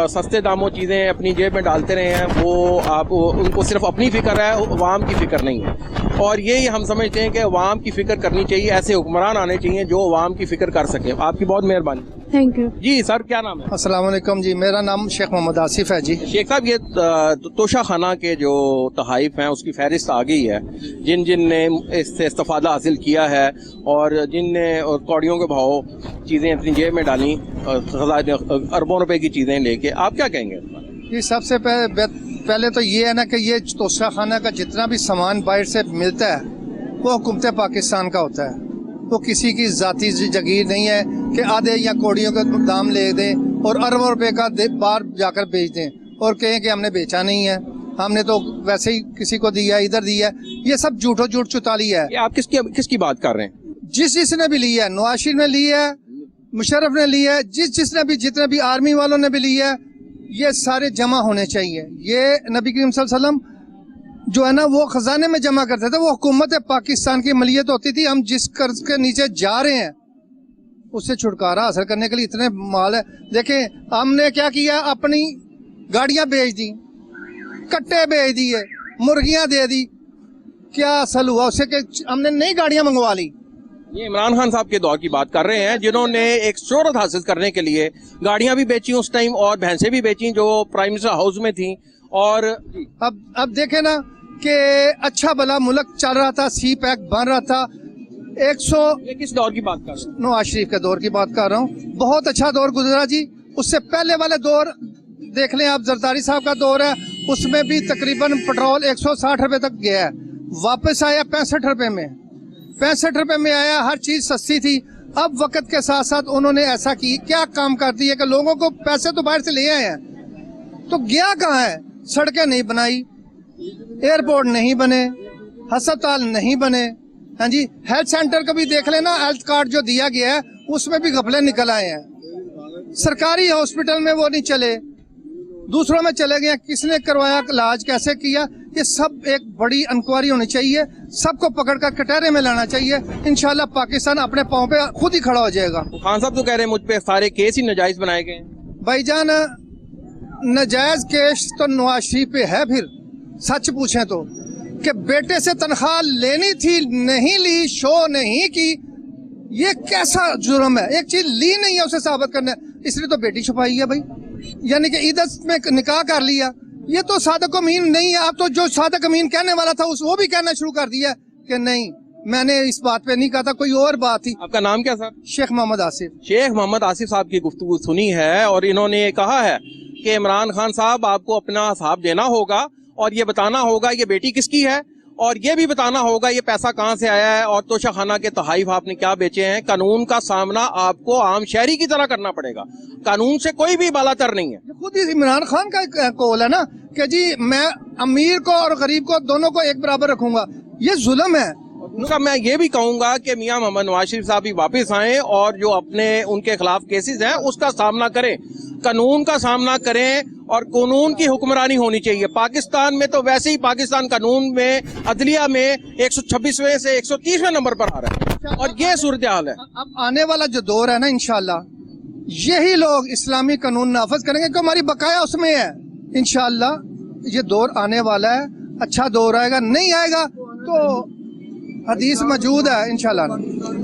सस्ते दामों चीज़ें अपनी जेब में डालते रहे हैं, वो आप उनको सिर्फ अपनी फ़िक्र है, अवाम की फ़िक्र नहीं है। और यही हम समझते हैं कि अवाम की फ़िक्र करनी चाहिए, ऐसे हुक्मरान आने चाहिए जो अवाम की फ़िक्र कर सकें। आपकी बहुत मेहरबानी।
Thank you.
जी सर, क्या नाम है?
अस्सलाम वालेकुम जी, मेरा नाम शेख मोहम्मद आसिफ है जी।
शेख साहब, ये तोशा खाना के जो तहाइफ हैं उसकी फहरिस्त आ गई है, जिन जिन ने इससे इस्तेफादा हासिल किया है और जिन ने कौड़ियों के भाव चीज़ें अपनी जेब में डाली, अरबों रुपए की चीज़ें लेके, आप क्या कहेंगे?
ये सबसे पहले तो ये है ना कि ये तोशा खाना का जितना भी सामान बाहर से मिलता है वो हुकूमत पाकिस्तान का होता है, वो किसी की जाती जगीर नहीं है कि आधे या कौड़ियों का दाम ले दें और अरबों रुपए का बाहर जाकर बेच दें और कहें कि हमने बेचा नहीं है, हमने तो वैसे ही किसी को दिया, इधर दिया। ये सब झूठो झूठ चुताली है।
ये आप किसकी बात कर रहे हैं?
जिसने भी लिया है, नवाज शरीफ ने लिया है, मुशर्रफ ने लिया है, जितने भी आर्मी वालों ने भी लिया है, ये सारे जमा होने चाहिए। ये नबी करीम सल्लल्लाहु अलैहि वसल्लम जो है ना वो खजाने में जमा करते थे, वो हुकूमत पाकिस्तान की मलियत होती थी। हम जिस कर्ज के नीचे जा रहे हैं उससे छुटकारा हासिल करने के लिए इतने माल है। देखें हमने क्या किया, अपनी गाड़ियां बेच दी, कट्टे बेच दिए, मुर्गियां दे दी। क्या असल हुआ उससे कि हमने नई गाड़ियां मंगवा ली
ये इमरान खान साहब के दौर की बात कर रहे हैं, जिन्होंने एक शोहरत हासिल करने के लिए गाड़ियां भी बेची उस टाइम और भैंसें भी बेची जो प्राइम मिनिस्टर हाउस में थी। और
अब देखे ना कि अच्छा भला मुल्क चल रहा था, सी पैक बन रहा था। 100
ये किस दौर की बात कर रहे हैं?
नवाज शरीफ के दौर की बात कर रहा हूँ। बहुत अच्छा दौर गुजरा जी। उससे पहले वाले दौर देख लें आप, जरदारी साहब का दौर है, उसमें भी तकरीबन पेट्रोल 160 रुपए तक गया है, वापस आया 65 रुपए में। 65 रुपए में आया, हर चीज सस्ती थी। अब वक्त के साथ साथ उन्होंने ऐसा की क्या काम कर दिया कि लोगों को पैसे तो बाहर से ले आए हैं, तो गया कहाँ है? सड़कें नहीं बनाई, एयरपोर्ट नहीं बने, अस्पताल नहीं बने। हाँ जी, हेल्थ सेंटर का भी देख लेना, हेल्थ कार्ड जो दिया गया है उसमें भी घपले निकल आए हैं। सरकारी हॉस्पिटल में वो नहीं चले, दूसरों में चले गए। किसने करवाया, इलाज कैसे किया, ये सब एक बड़ी इंक्वायरी होनी चाहिए। सबको पकड़कर कटहरे में लाना चाहिए। इंशाल्लाह पाकिस्तान अपने पाँव पे खुद ही खड़ा हो जाएगा।
खान साहब तो कह रहे हैं मुझ पे सारे केस ही नाजायज बनाए गए हैं।
भाईजान, नजायज केस तो नवाज शरीफ पे है। फिर सच पूछें तो कि बेटे से तनख्वाह लेनी थी, नहीं ली, शो नहीं की, ये कैसा जुर्म है? एक चीज ली नहीं है उसे साबित करना है, इसलिए तो बेटी छुपाई है भाई, यानी कि इधर में निकाह कर लिया। ये तो सादक अमीन नहीं है। आप तो जो सादक अमीन कहने वाला था वो भी कहना शुरू कर दिया कि नहीं, मैंने इस बात पे नहीं कहा था, कोई और बात थी।
आपका नाम क्या सर?
शेख मोहम्मद आसिफ।
शेख मोहम्मद आसिफ साहब की गुफ्तगू सुनी है और इन्होंने ये कहा है कि इमरान खान साहब आपको अपना हिसाब देना होगा और ये बताना होगा ये बेटी किसकी है, और ये भी बताना होगा ये पैसा कहाँ से आया है और तोशाखाना के तोहाइफ आपने क्या बेचे हैं। कानून का सामना आपको आम शहरी की तरह करना पड़ेगा, कानून से कोई भी बालातर नहीं है।
खुद ही इमरान खान का कौल है ना कि जी मैं अमीर को और गरीब को दोनों को एक बराबर रखूंगा, ये जुल्म है।
दूसरा मैं ये भी कहूंगा कि मियां मोहम्मद नवाज शरीफ साहब भी वापस आए और जो अपने उनके खिलाफ केसेस हैं उसका सामना करें, कानून का सामना करें और कानून की हुक्मरानी होनी चाहिए। पाकिस्तान में तो वैसे ही पाकिस्तान कानून में अदलिया में 126वें से 130वें नंबर पर आ रहा है और ये सूरत हाल है।
अब आने वाला जो दौर है ना, इंशाल्लाह यही लोग इस्लामी कानून नाफज करेंगे क्योंकि हमारी बकाया उसमें है। इंशाल्लाह ये दौर आने वाला है, अच्छा दौर आएगा। नहीं आएगा तो हदीस मौजूद है, इंशाल्लाह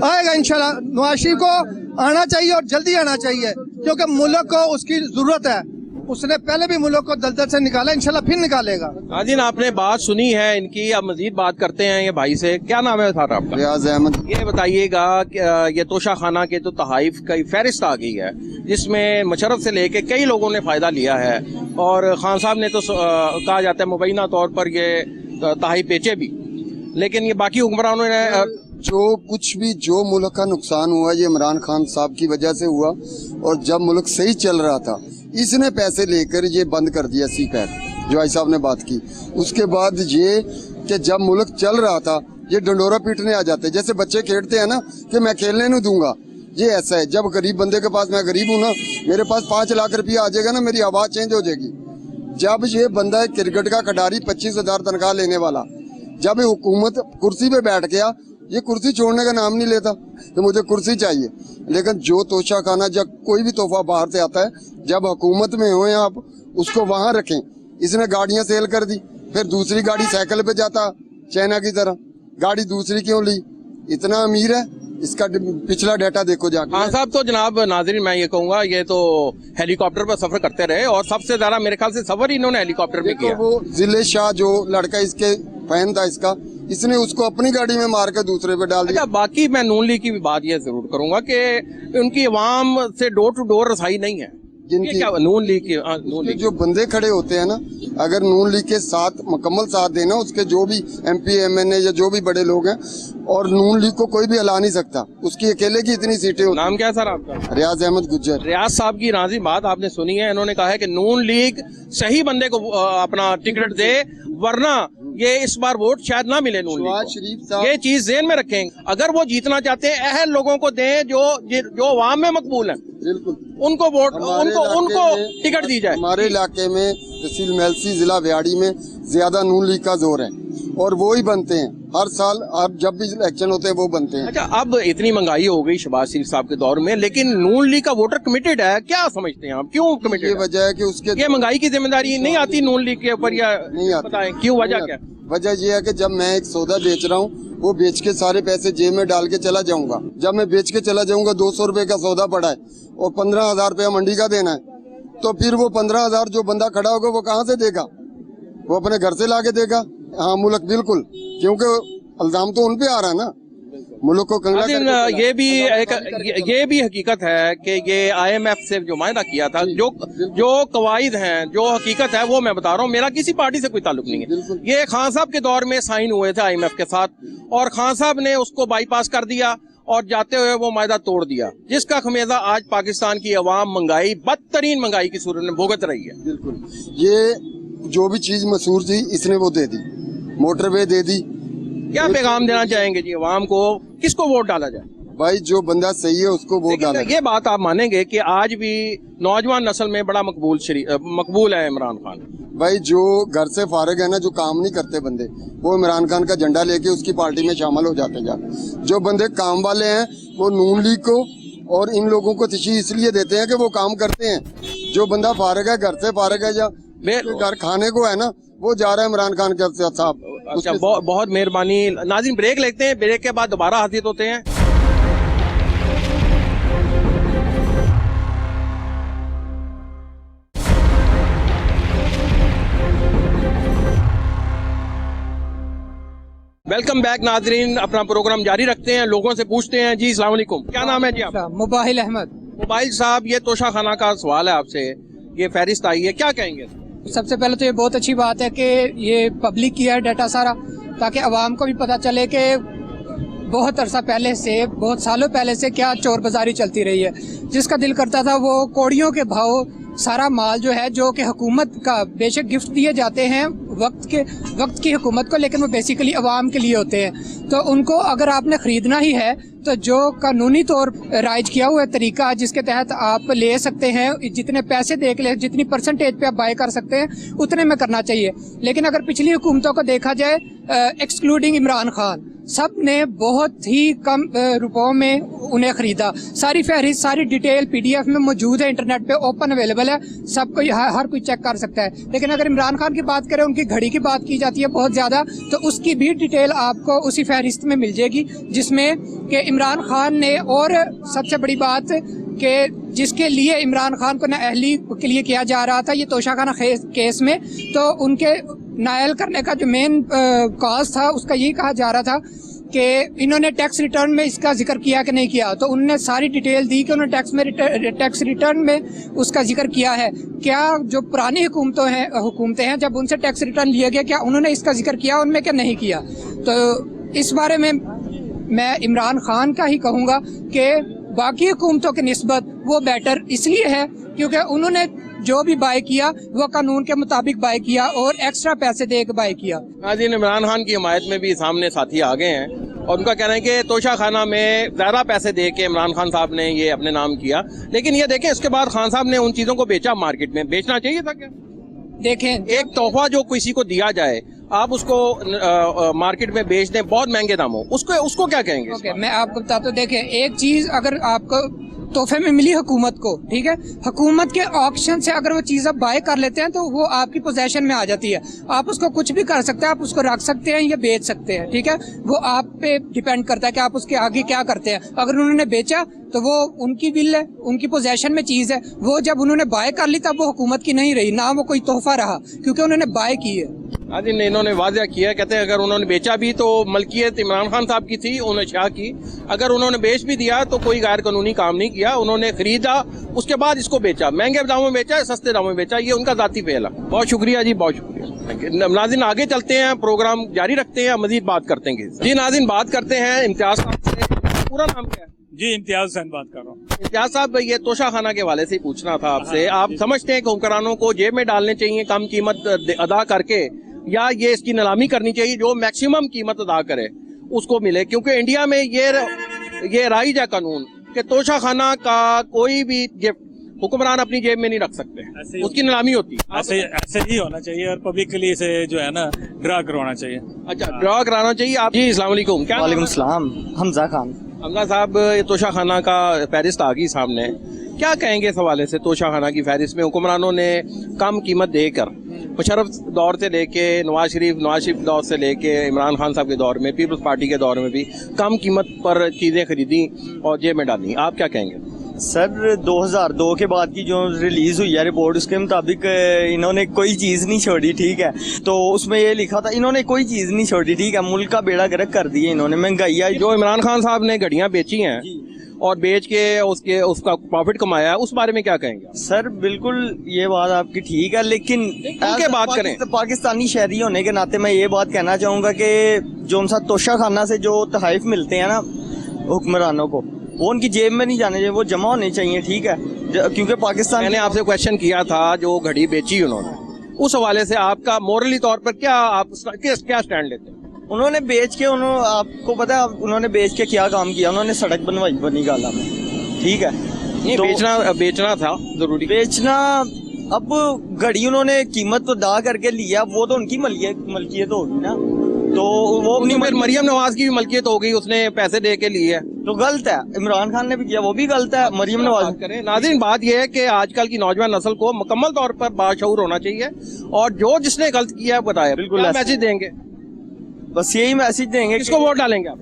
आएगा। इंशाल्लाह नवाज शरीफ को आना चाहिए और जल्दी आना चाहिए क्योंकि मुल्क को उसकी जरूरत है। उसने पहले भी मुल्क को दलदल से निकाला, इंशाल्लाह फिर निकालेगा।
नाज़रीन, आपने बात सुनी है इनकी, अब मजीद बात करते हैं ये भाई से। क्या नाम है सर आपका?
रियाज अहमद।
ये बताइएगा कि ये तोशाखाना के तो तहाइफ की फहरिस्त आ गई है जिसमें मुशर्रफ से लेके कई लोगों ने फ़ायदा लिया है और खान साहब ने तो कहा जाता है मुबैना तौर पर ये तहाइफ बेचे भी, लेकिन ये बाकी हुक्मरानों ने
जो कुछ भी जो मुल्क का नुकसान हुआ ये इमरान खान साहब की वजह से हुआ। और जब मुल्क सही चल रहा था इसने पैसे लेकर ये बंद कर दिया सी पैक, जो भाई साहब ने बात की। उसके बाद ये कि जब मुल्क चल रहा था ये डंडोरा पीटने आ जाते, जैसे बच्चे खेलते हैं ना कि मैं खेलने नहीं दूंगा, ये ऐसा है। जब गरीब बंदे के पास, मैं गरीब हूँ ना, मेरे पास 5 लाख रुपया आ जाएगा ना, मेरी आवाज़ चेंज हो जाएगी। जब ये बंदा है क्रिकेट का खिलाड़ी 25,000 तनख्वाह लेने वाला, जब ये हुकूमत कुर्सी पे बैठ गया, ये कुर्सी छोड़ने का नाम नहीं लेता कि मुझे कुर्सी चाहिए। लेकिन जो तोशाखाना, जब कोई भी तोहफा बाहर से आता है, जब हुकूमत में हो आप उसको वहाँ रखें। इसने गाड़ियाँ सेल कर दी, फिर दूसरी गाड़ी साइकिल पे जाता चाइना की तरह, गाड़ी दूसरी क्यों ली? इतना अमीर है, इसका पिछला डाटा देखो जाकर।
खान साहब तो जनाब नाज़रीन मैं ये कहूँगा ये तो हेलीकॉप्टर पर सफर करते रहे और सबसे ज्यादा मेरे ख्याल से सफर इन्होंने हेलीकॉप्टर में किया।
वो जिले शाह जो लड़का इसके फैन था इसका, इसने उसको अपनी गाड़ी में मार के दूसरे पे डाल दिया।
अच्छा, बाकी मैं नून लीग की भी बात ये जरूर करूंगा कि उनकी आवाम से डोर टू डोर रसाई नहीं है।
जिनकी
क्या नून लीग की नून लीग
जो बंदे खड़े होते हैं ना, अगर नून लीग के साथ मुकम्मल साथ देना, उसके जो भी MP MNA या जो भी बड़े लोग हैं, और नून लीग को कोई भी हिला नहीं सकता, उसकी अकेले की इतनी सीटें होती।
नाम क्या है सर आपका?
रियाज अहमद गुज्जर।
रियाज साहब की राजी बात आपने सुनी है, इन्होंने कहा है कि नून लीग सही बंदे को अपना टिकट दे, वरना ये इस बार वोट शायद ना मिले नून लीग
शरीफ
को।
साहब
ये चीज ज़हन में रखें, अगर वो जीतना चाहते हैं अहल लोगों को दें जो अवाम में मकबूल हैं,
बिल्कुल
उनको वोट उनको टिकट दी जाए।
हमारे इलाके में तहसील मेलसी, जिला व्याड़ी में ज्यादा नून लीग का जोर है और वो ही बनते हैं हर साल। अब जब भी इलेक्शन होते हैं वो बनते हैं।
अच्छा, अब इतनी महंगाई हो गई शहबाज शरीफ साहब के दौर में, लेकिन नून लीग का वोटर कमिटेड है, क्या समझते हैं आप, क्यों कमिटेड?
ये वजह है कि उसके
ये महंगाई की जिम्मेदारी नहीं आती नून लीग के ऊपर, या
नहीं आती।
बताएं क्यों, वजह क्या?
वजह ये है कि जब मैं एक सौदा बेच रहा हूँ, वो बेच के सारे पैसे जेब में डाल के चला जाऊंगा। जब मैं बेच के चला जाऊंगा, 200 रुपए का सौदा पड़ा है और 15,000 रुपया मंडी का देना है, तो फिर वो 15,000 जो बंदा खड़ा होगा वो कहाँ से देगा? वो अपने घर से ला के देगा। हाँ मुल्क बिल्कुल, क्योंकि इल्जाम तो उन पे आ रहा है ना, मुल्क को कंगला करके चला।
ये भी हकीकत है कि ये IMF से जो मायदा किया था, जो कवायद हैं, जो हकीकत है वो मैं बता रहा हूँ, मेरा किसी पार्टी से कोई ताल्लुक नहीं है। ये खान साहब के दौर में साइन हुए थे IMF के साथ, और खान साहब ने उसको बाईपास कर दिया और जाते हुए वो मायदा तोड़ दिया, जिसका खमेजा आज पाकिस्तान की अवाम महंगाई, बदतरीन महंगाई की सूरत में भुगत रही है।
बिल्कुल, ये जो भी चीज मशहूर थी इसने वो दे दी, मोटरवे दे दी।
क्या पैगाम देना चाहेंगे जी अवाम को, किसको वोट डाला जाए?
भाई जो बंदा सही है उसको वोट डाला।
ये बात आप मानेंगे कि आज भी नौजवान नस्ल में बड़ा मकबूल है इमरान खान।
भाई जो घर से फारिग है ना, जो काम नहीं करते बंदे, वो इमरान खान का झंडा लेके उसकी पार्टी में शामिल हो जाते जाते। जो बंदे काम वाले हैं वो नून लीग को और इन लोगों को तशरीह इसलिए देते हैं कि वो काम करते हैं। जो बंदा फारिग है, घर से फारिग है, या घर खाने को है ना, वो जा रहा है इमरान खान के साथ।
अच्छा, बहुत मेहरबानी नाज़रीन, ब्रेक लेते हैं, ब्रेक के बाद दोबारा हाजिर होते हैं। वेलकम बैक नाजरीन, अपना प्रोग्राम जारी रखते हैं, लोगों से पूछते हैं। जी अस्सलाम वालेकुम, क्या नाम है जी आपका?
मुबाहिल अहमद।
मुबाहिल साहब, ये तोशा खाना का सवाल है आपसे, ये फहरिस्त आई है, क्या कहेंगे?
सबसे पहले तो ये बहुत अच्छी बात है कि ये पब्लिक किया है डाटा सारा, ताकि आवाम को भी पता चले कि बहुत अरसा पहले से, बहुत सालों पहले से क्या चोर बाजारी चलती रही है। जिसका दिल करता था वो कौड़ियों के भाव सारा माल जो है, जो कि हुकूमत का बेशक गिफ्ट दिए जाते हैं वक्त की हुकूमत को, लेकिन वो बेसिकली अवाम के लिए होते हैं। तो उनको अगर आपने ख़रीदना ही है तो जो कानूनी तौर राइज किया हुआ तरीका जिसके तहत आप ले सकते हैं, जितने पैसे दे के, जितनी परसेंटेज पे आप बाय कर सकते हैं उतने में करना चाहिए। लेकिन अगर पिछली हुकूमतों को देखा जाए, एक्सक्लूडिंग इमरान खान, सब ने बहुत ही कम रुपयों में उन्हें ख़रीदा। सारी फहरिस्त, सारी डिटेल PDF में मौजूद है, इंटरनेट पे ओपन अवेलेबल है, सब कोई हर कोई चेक कर सकता है। लेकिन अगर इमरान खान की बात करें, उनकी घड़ी की बात की जाती है बहुत ज़्यादा, तो उसकी भी डिटेल आपको उसी फहरिस्त में मिल जाएगी, जिसमें कि इमरान खान ने, और सबसे बड़ी बात कि जिसके लिए इमरान खान को नाअहली के लिए किया जा रहा था ये तोशाखाना केस में, तो उनके नाअहल करने का जो मेन कॉज था उसका यही कहा जा रहा था कि इन्होंने टैक्स रिटर्न में इसका जिक्र किया कि नहीं किया। तो उन्होंने सारी डिटेल दी कि उन्होंने टैक्स रिटर्न में उसका जिक्र किया है। क्या जो पुरानी हुकूमतें हैं जब उनसे टैक्स रिटर्न लिया गया, क्या उन्होंने इसका जिक्र किया उनमें, क्या नहीं किया? तो इस बारे में मैं इमरान खान का ही कहूँगा कि बाकी हुकूमतों के निस्बत वो बेटर इसलिए है क्योंकि उन्होंने जो भी बाय किया वो कानून के मुताबिक बाय किया और एक्स्ट्रा पैसे दे के बाय किया।
नाज़रीन, इमरान खान की हिमायत में भी सामने साथी आ गए हैं और उनका कहना है कि तोशा खाना में ज़्यादा पैसे दे के इमरान खान साहब ने ये अपने नाम किया। लेकिन ये देखें, इसके बाद खान साहब ने उन चीज़ों को बेचा मार्केट में। बेचना चाहिए था क्या?
देखें,
एक तोहफा जो किसी को दिया जाए, आप उसको मार्केट में बेच दें बहुत महंगे दामों, उसको क्या कहेंगे?
मैं आपको बताता हूँ। देखें, एक चीज़ अगर आपको तोहफे में मिली हुकूमत को, ठीक है, हुकूमत के ऑक्शन से अगर वो चीज़ आप बाय कर लेते हैं तो वो आपकी पोजेशन में आ जाती है। आप उसको कुछ भी कर सकते हैं, आप उसको रख सकते हैं या बेच सकते हैं, ठीक है। वो आप पे डिपेंड करता है कि आप उसके आगे क्या करते हैं। अगर उन्होंने बेचा तो वो उनकी बिल है, उनकी पोजेशन में चीज़ है। वो जब उन्होंने बाय कर ली तब वो हुकूमत की नहीं रही, ना वो कोई तोहफा रहा, क्योंकि उन्होंने बाय की है।
आज इन्होंने वाज़ह किया, कहते हैं अगर उन्होंने बेचा भी तो मलकियत इमरान खान साहब की थी, उन्होंने शाह की। अगर उन्होंने बेच भी दिया तो कोई गैर कानूनी काम नहीं किया, उन्होंने खरीदा, उसके बाद इसको बेचा, महंगे दामों में बेचा, सस्ते दामों में बेचा, ये उनका जाती फेल है। बहुत शुक्रिया जी, बहुत शुक्रिया। नाज़रीन, आगे चलते हैं, प्रोग्राम जारी रखते हैं, मजीद बात करते हैं जी। नाज़रीन, बात करते हैं इम्तियाज साहब से। पूरा नाम क्या है
जी? इम्तियाज हुसैन बात कर रहा हूँ।
इम्तियाज साहब, ये तोशा खाना के हवाले से पूछना था आपसे। आप समझते हैं कि हुक्मरानों को जेब में डालने चाहिए कम कीमत अदा करके, या ये इसकी नीलामी करनी चाहिए, जो मैक्सिमम कीमत अदा करे उसको मिले? क्योंकि इंडिया में ये राइज है कानून कि तोशा खाना का कोई भी गिफ्ट हुक्मरान अपनी जेब में नहीं रख सकते,
ऐसे ही
उसकी नीलामी होती है।
ऐसे ही होना चाहिए और पब्लिक के लिए इसे जो है ना ड्रा करवाना चाहिए।
अच्छा, ड्रॉ कराना चाहिए आप। जी अस्सलाम वालेकुम, क्या नाम
वालेकुम
है?
सलाम, हमजा खान।
हमजा साहब, ये तोशा खाना का फहरिस्त आ गई सामने, क्या कहेंगे इस हवाले से? तोशा खाना की फहरिस्त में हुक्मरानों ने कम कीमत देकर मुशर्रफ दौर से लेके नवाज शरीफ दौर से लेके इमरान खान साहब के दौर में, पीपल्स पार्टी के दौर में भी कम कीमत पर चीज़ें खरीदी और जेब में डाली, आप क्या कहेंगे?
सर 2002 के बाद की जो रिलीज हुई है रिपोर्ट, उसके मुताबिक इन्होंने कोई चीज़ नहीं छोड़ी, ठीक है। तो उसमें ये लिखा था इन्होंने कोई चीज़ नहीं छोड़ी, ठीक है। मुल्क का बेड़ा गर्क कर दिया इन्होंने, महंगाई आई।
जो इमरान खान साहब ने घड़ियां बेची हैं और बेच के उसका प्रॉफिट कमाया है, उस बारे में क्या कहेंगे?
सर बिल्कुल ये बात आपकी ठीक है, लेकिन
के बात करें,
पाकिस्तानी शहरी होने के नाते मैं ये बात कहना चाहूँगा कि जो उनसा तोशा खाना से जो तहफ़ मिलते हैं ना हुक्मरानों को, वो उनकी जेब में नहीं जाने चाहिए, वो जमा होने चाहिए, ठीक है। क्योंकि पाकिस्तान,
मैंने आपसे क्वेश्चन किया था जो घड़ी बेची उन्होंने, उस हवाले से आपका मोरली तौर पर क्या क्या स्टैंड लेते हैं?
उन्होंने बेच के, आपको पता है उन्होंने बेच के क्या काम किया? उन्होंने सड़क बनवाई बनी गाला में, ठीक है।
नहीं,
तो
बेचना था जरूरी,
बेचना, अब घड़ी उन्होंने कीमत तो अदा करके लिया, वो तो उनकी मलकियत होगी ना, तो वो अपनी
मरियम नवाज की भी मलकियत हो गई, उसने पैसे दे के लिए,
तो गलत है। इमरान खान ने भी किया, वो भी गलत है। मरियम नवाज
करें। नाज़रीन, बात यह है कि आजकल की नौजवान नस्ल को मुकम्मल तौर पर बाशऊर होना चाहिए और जो जिसने गलत किया है बताए, बिल्कुल मैसेज देंगे,
बस यही मैसेज देंगे।
किसको वोट डालेंगे आप?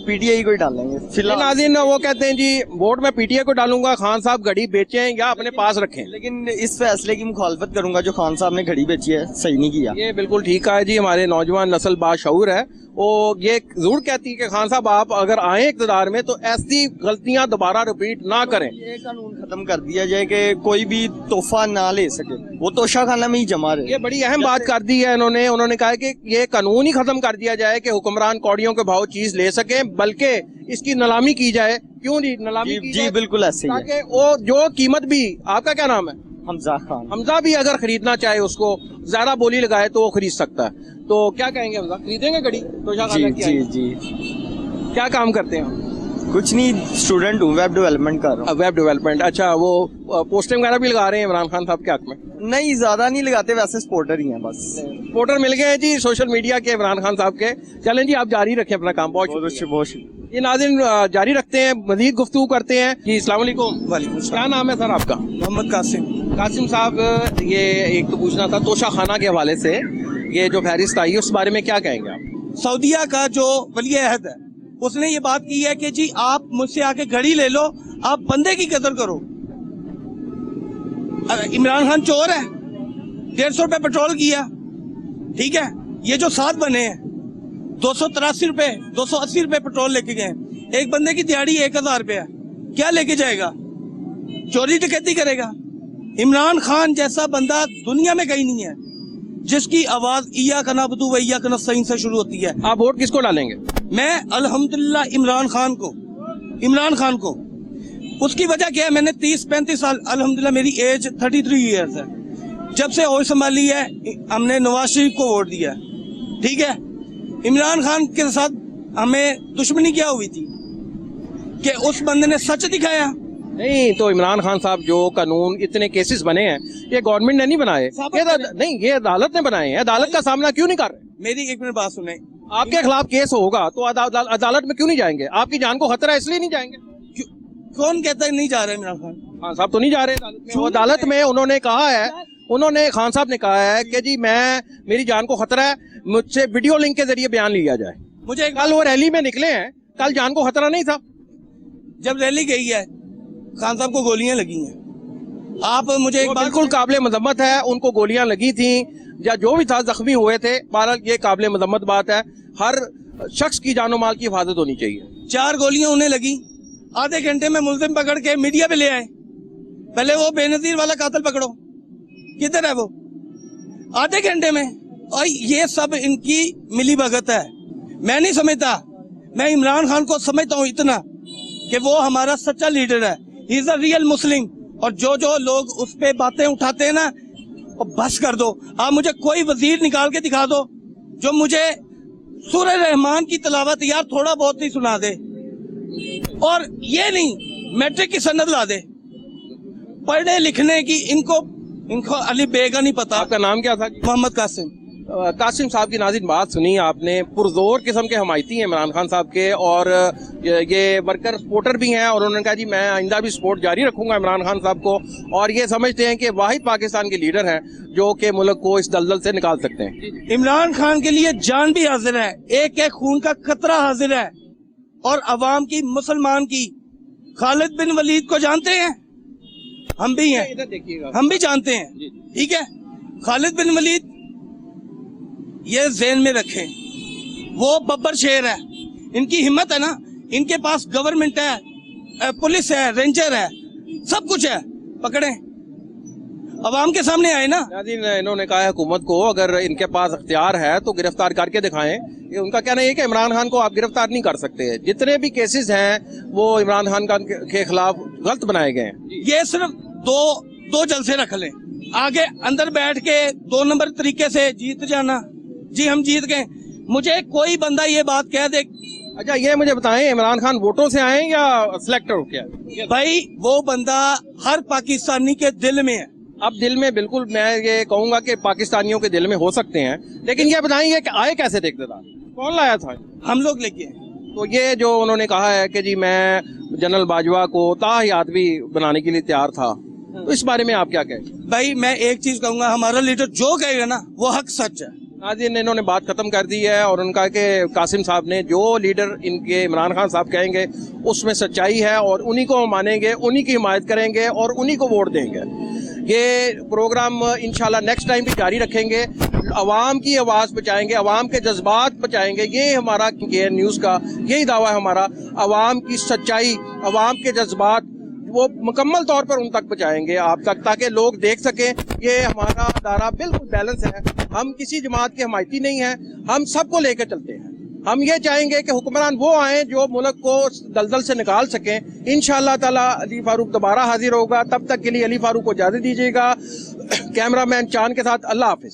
पीटीआई को ही डालेंगे फिलहाल।
नाज़रीन, वो कहते हैं जी वोट मैं पीटीआई को डालूंगा, खान साहब घड़ी बेचें या अपने पास रखें।
लेकिन इस फैसले की मुखालफत करूंगा जो खान साहब ने घड़ी बेची है, सही नहीं किया।
ये बिल्कुल ठीक है जी, हमारे नौजवान नस्ल बाशऊर है, वो ये जरूर कहती है कि खान साहब आप अगर आए इक़्तिदार में तो ऐसी गलतियां दोबारा रिपीट ना करें।
ये कानून खत्म कर दिया जाए कि कोई भी तोहफा ना ले सके, वो तोशा खाना में ही जमा रहे।
ये बड़ी अहम बात कर दी है उन्होंने कहा कि ये कानून ही खत्म कर दिया जाए कि हुक्मरान कौड़ियों के भाव चीज ले सके, बल्कि इसकी नीलामी की जाए। क्यों जी नीलामी की जाए?
बिल्कुल ऐसे ही है।
ताकि वो जो कीमत भी, आपका क्या नाम है?
हमजा खान।
हमजा भी अगर खरीदना चाहे, उसको ज्यादा बोली लगाए तो वो खरीद सकता है। तो क्या कहेंगे हमजा, खरीदेंगे घड़ी? तोशा खाना की
जी।
क्या काम करते हैं?
कुछ नहीं, स्टूडेंट हूँ, वेब डेवलपमेंट कर रहा हूँ।
वेब डेवलपमेंट, अच्छा। वो पोस्टिंग वगैरह भी लगा रहे हैं इमरान खान साहब के हक में?
नहीं, ज्यादा नहीं लगाते, वैसे सपोर्टर ही हैं बस।
सपोर्टर मिल गए हैं जी सोशल मीडिया के इमरान खान साहब के। चलें जी, आप जारी रखें अपना काम। बहुत ये नाज़रीन जारी रखते हैं, मजीद गुफ्तगू करते हैं जी। अस्सलाम वालेकुम। क्या नाम है सर आपका?
मोहम्मद कासिम।
कासिम साहब, ये एक तो पूछना था तोशा खाना के हवाले से, ये जो फहरिस्त आई है उस बारे में क्या कहेंगे आप?
सऊदीया का जो वली अहद है उसने ये बात की है कि जी आप मुझसे आके घड़ी ले लो, आप बंदे की कदर करो। इमरान खान चोर है, 150 रुपए पेट्रोल किया, ठीक है। ये जो 7 बने हैं 283 रुपए 280 रुपए पेट्रोल लेके गए। एक बंदे की दिहाड़ी 1000 रुपया, क्या लेके जाएगा? चोरी डकैती करेगा। इमरान खान जैसा बंदा दुनिया में कहीं नहीं है जिसकी आवाज इया का नाबुदु व इया का नस्तईन से शुरू होती है।
आप वोट किसको डालेंगे?
मैं अल्हम्दुलिल्लाह इमरान खान को। उसकी वजह क्या है? मैंने 30-35 साल, अल्हम्दुलिल्लाह मेरी एज 33 ईयर्स है, जब से होश संभाली है हमने नवाज शरीफ को वोट दिया, ठीक है। इमरान खान के साथ हमें दुश्मनी क्या हुई थी कि उस बंदे ने सच दिखाया।
नहीं, तो इमरान खान साहब जो कानून, इतने केसेस बने हैं, ये गवर्नमेंट ने नहीं बनाए, नहीं ये अदालत ने बनाए हैं। अदालत का सामना क्यों नहीं कर रहे?
मेरी एक मिनट बात सुने।
आपके खिलाफ केस होगा तो अदालत में क्यों नहीं जाएंगे? आपकी जान को खतरा है इसलिए नहीं जाएंगे?
कौन कहता है नहीं जा रहे? इमरान
खान साहब तो नहीं जा रहे अदालत में। उन्होंने कहा है, खान साहब ने कहा है कि जी मेरी जान को खतरा है, मुझसे वीडियो लिंक के जरिए बयान लिया जाए।
मुझे
कल वो रैली में निकले हैं, कल जान को खतरा नहीं था?
जब रैली गई है खान साहब को गोलियां लगी हैं। आप मुझे एक बात,
बिल्कुल काबिले मजम्मत है, उनको गोलियां लगी थी या जो भी था जख्मी हुए थे। बहरहाल ये काबिले मजम्मत बात है, हर शख्स की जानो माल की हिफाजत होनी चाहिए।
4 गोलियां उन्हें लगी, आधे घंटे में मुल्जिम पकड़ के मीडिया पे ले आए। पहले वो बेनजीर वाला कातिल पकड़ो, किधर है वो? आधे घंटे में। और ये सब इनकी मिली भगत है। मैं नहीं समझता, मैं इमरान खान को समझता हूँ इतना कि वो हमारा सच्चा लीडर है, ही इज अ रियल मुस्लिम। और जो लोग उस पे बातें उठाते हैं ना, वो बस कर दो। आप मुझे कोई वजीर निकाल के दिखा दो जो मुझे सूरह रहमान की तिलावत यार थोड़ा बहुत ही सुना दे, और ये नहीं मैट्रिक की सनद ला दे। पढ़ने लिखने की इनको अली बे का नहीं पता।
आपका नाम क्या था जी?
मोहम्मद कासिम।
कासिम साहब की नाज़रीन बात सुनी आपने, पुरजोर किस्म के हमायती हैं इमरान खान साहब के, और ये वर्कर सपोर्टर भी हैं, और उन्होंने कहा जी मैं आइंदा भी सपोर्ट जारी रखूंगा इमरान खान साहब को, और ये समझते हैं कि वाहिद पाकिस्तान के लीडर हैं जो कि मुल्क को इस दलदल से निकाल सकते हैं।
इमरान खान के लिए जान भी हाजिर है, एक एक खून का खतरा हाजिर है, और अवाम की, मुसलमान की। खालिद बिन वलीद को जानते हैं, हम भी हैं,
इधर देखिएगा,
हम भी जानते हैं, ठीक है। खालिद बिन वलीद ये ज़हन में रखें, वो बब्बर शेर है, इनकी हिम्मत है ना, इनके पास गवर्नमेंट है, पुलिस है, रेंजर है, सब कुछ है, पकड़े, अवाम के सामने आए ना।
इन्होंने कहा है हुकूमत को अगर इनके पास अख्तियार है तो गिरफ्तार करके दिखाएं। ये उनका कहना है कि इमरान खान को आप गिरफ्तार नहीं कर सकते, जितने भी केसेस हैं वो इमरान खान के खिलाफ गलत बनाए गए हैं।
ये सिर्फ दो जलसे रख लें, आगे अंदर बैठ के 2 नंबर तरीके से जीत जाना, जी हम जीत गए। मुझे कोई बंदा ये बात कह दे,
अच्छा ये मुझे बताएं, इमरान खान वोटों से आए या सिलेक्टर हो क्या?
भाई वो बंदा हर पाकिस्तानी के दिल में है।
अब दिल में बिल्कुल मैं ये कहूंगा कि पाकिस्तानियों के दिल में हो सकते हैं, लेकिन ये बताएंगे कि आए कैसे थे इक़्तिदार, कौन लाया था?
हम लोग लेके।
तो ये जो उन्होंने कहा है कि जी मैं जनरल बाजवा को ताहयात भी बनाने के लिए तैयार था, तो इस बारे में आप क्या कहें?
भाई मैं एक चीज कहूंगा, हमारा लीडर जो कहेगा ना वो हक सच है।
आज इन्होंने बात खत्म कर दी है, और उनका कि कासिम साहब ने जो लीडर इनके इमरान खान साहब कहेंगे उसमें सच्चाई है, और उन्हीं को मानेंगे, उन्हीं की हिमायत करेंगे और उन्हीं को वोट देंगे। ये प्रोग्राम इंशाल्लाह नेक्स्ट टाइम भी जारी रखेंगे, अवाम की आवाज़ बचाएंगे, अवाम के जज्बात बचाएंगे। ये हमारा KN न्यूज़ का यही दावा है हमारा, अवाम की सच्चाई, अवाम के जज्बात वो मुकम्मल तौर पर उन तक पहुँचाएंगे आप तक, ताकि लोग देख सकें। ये हमारा अदारा बिल्कुल बैलेंस है, हम किसी जमात के हमायती नहीं हैं, हम सबको लेकर चलते हैं। हम ये चाहेंगे कि हुक्मरान वो आए जो मुल्क को दलदल से निकाल सकें। इंशाअल्लाह ताला अली फारूक दोबारा हाजिर होगा, तब तक के लिए अली फारूक को इजाज़त दीजिएगा। कैमरामैन चांद के साथ अल्लाह हाफिज।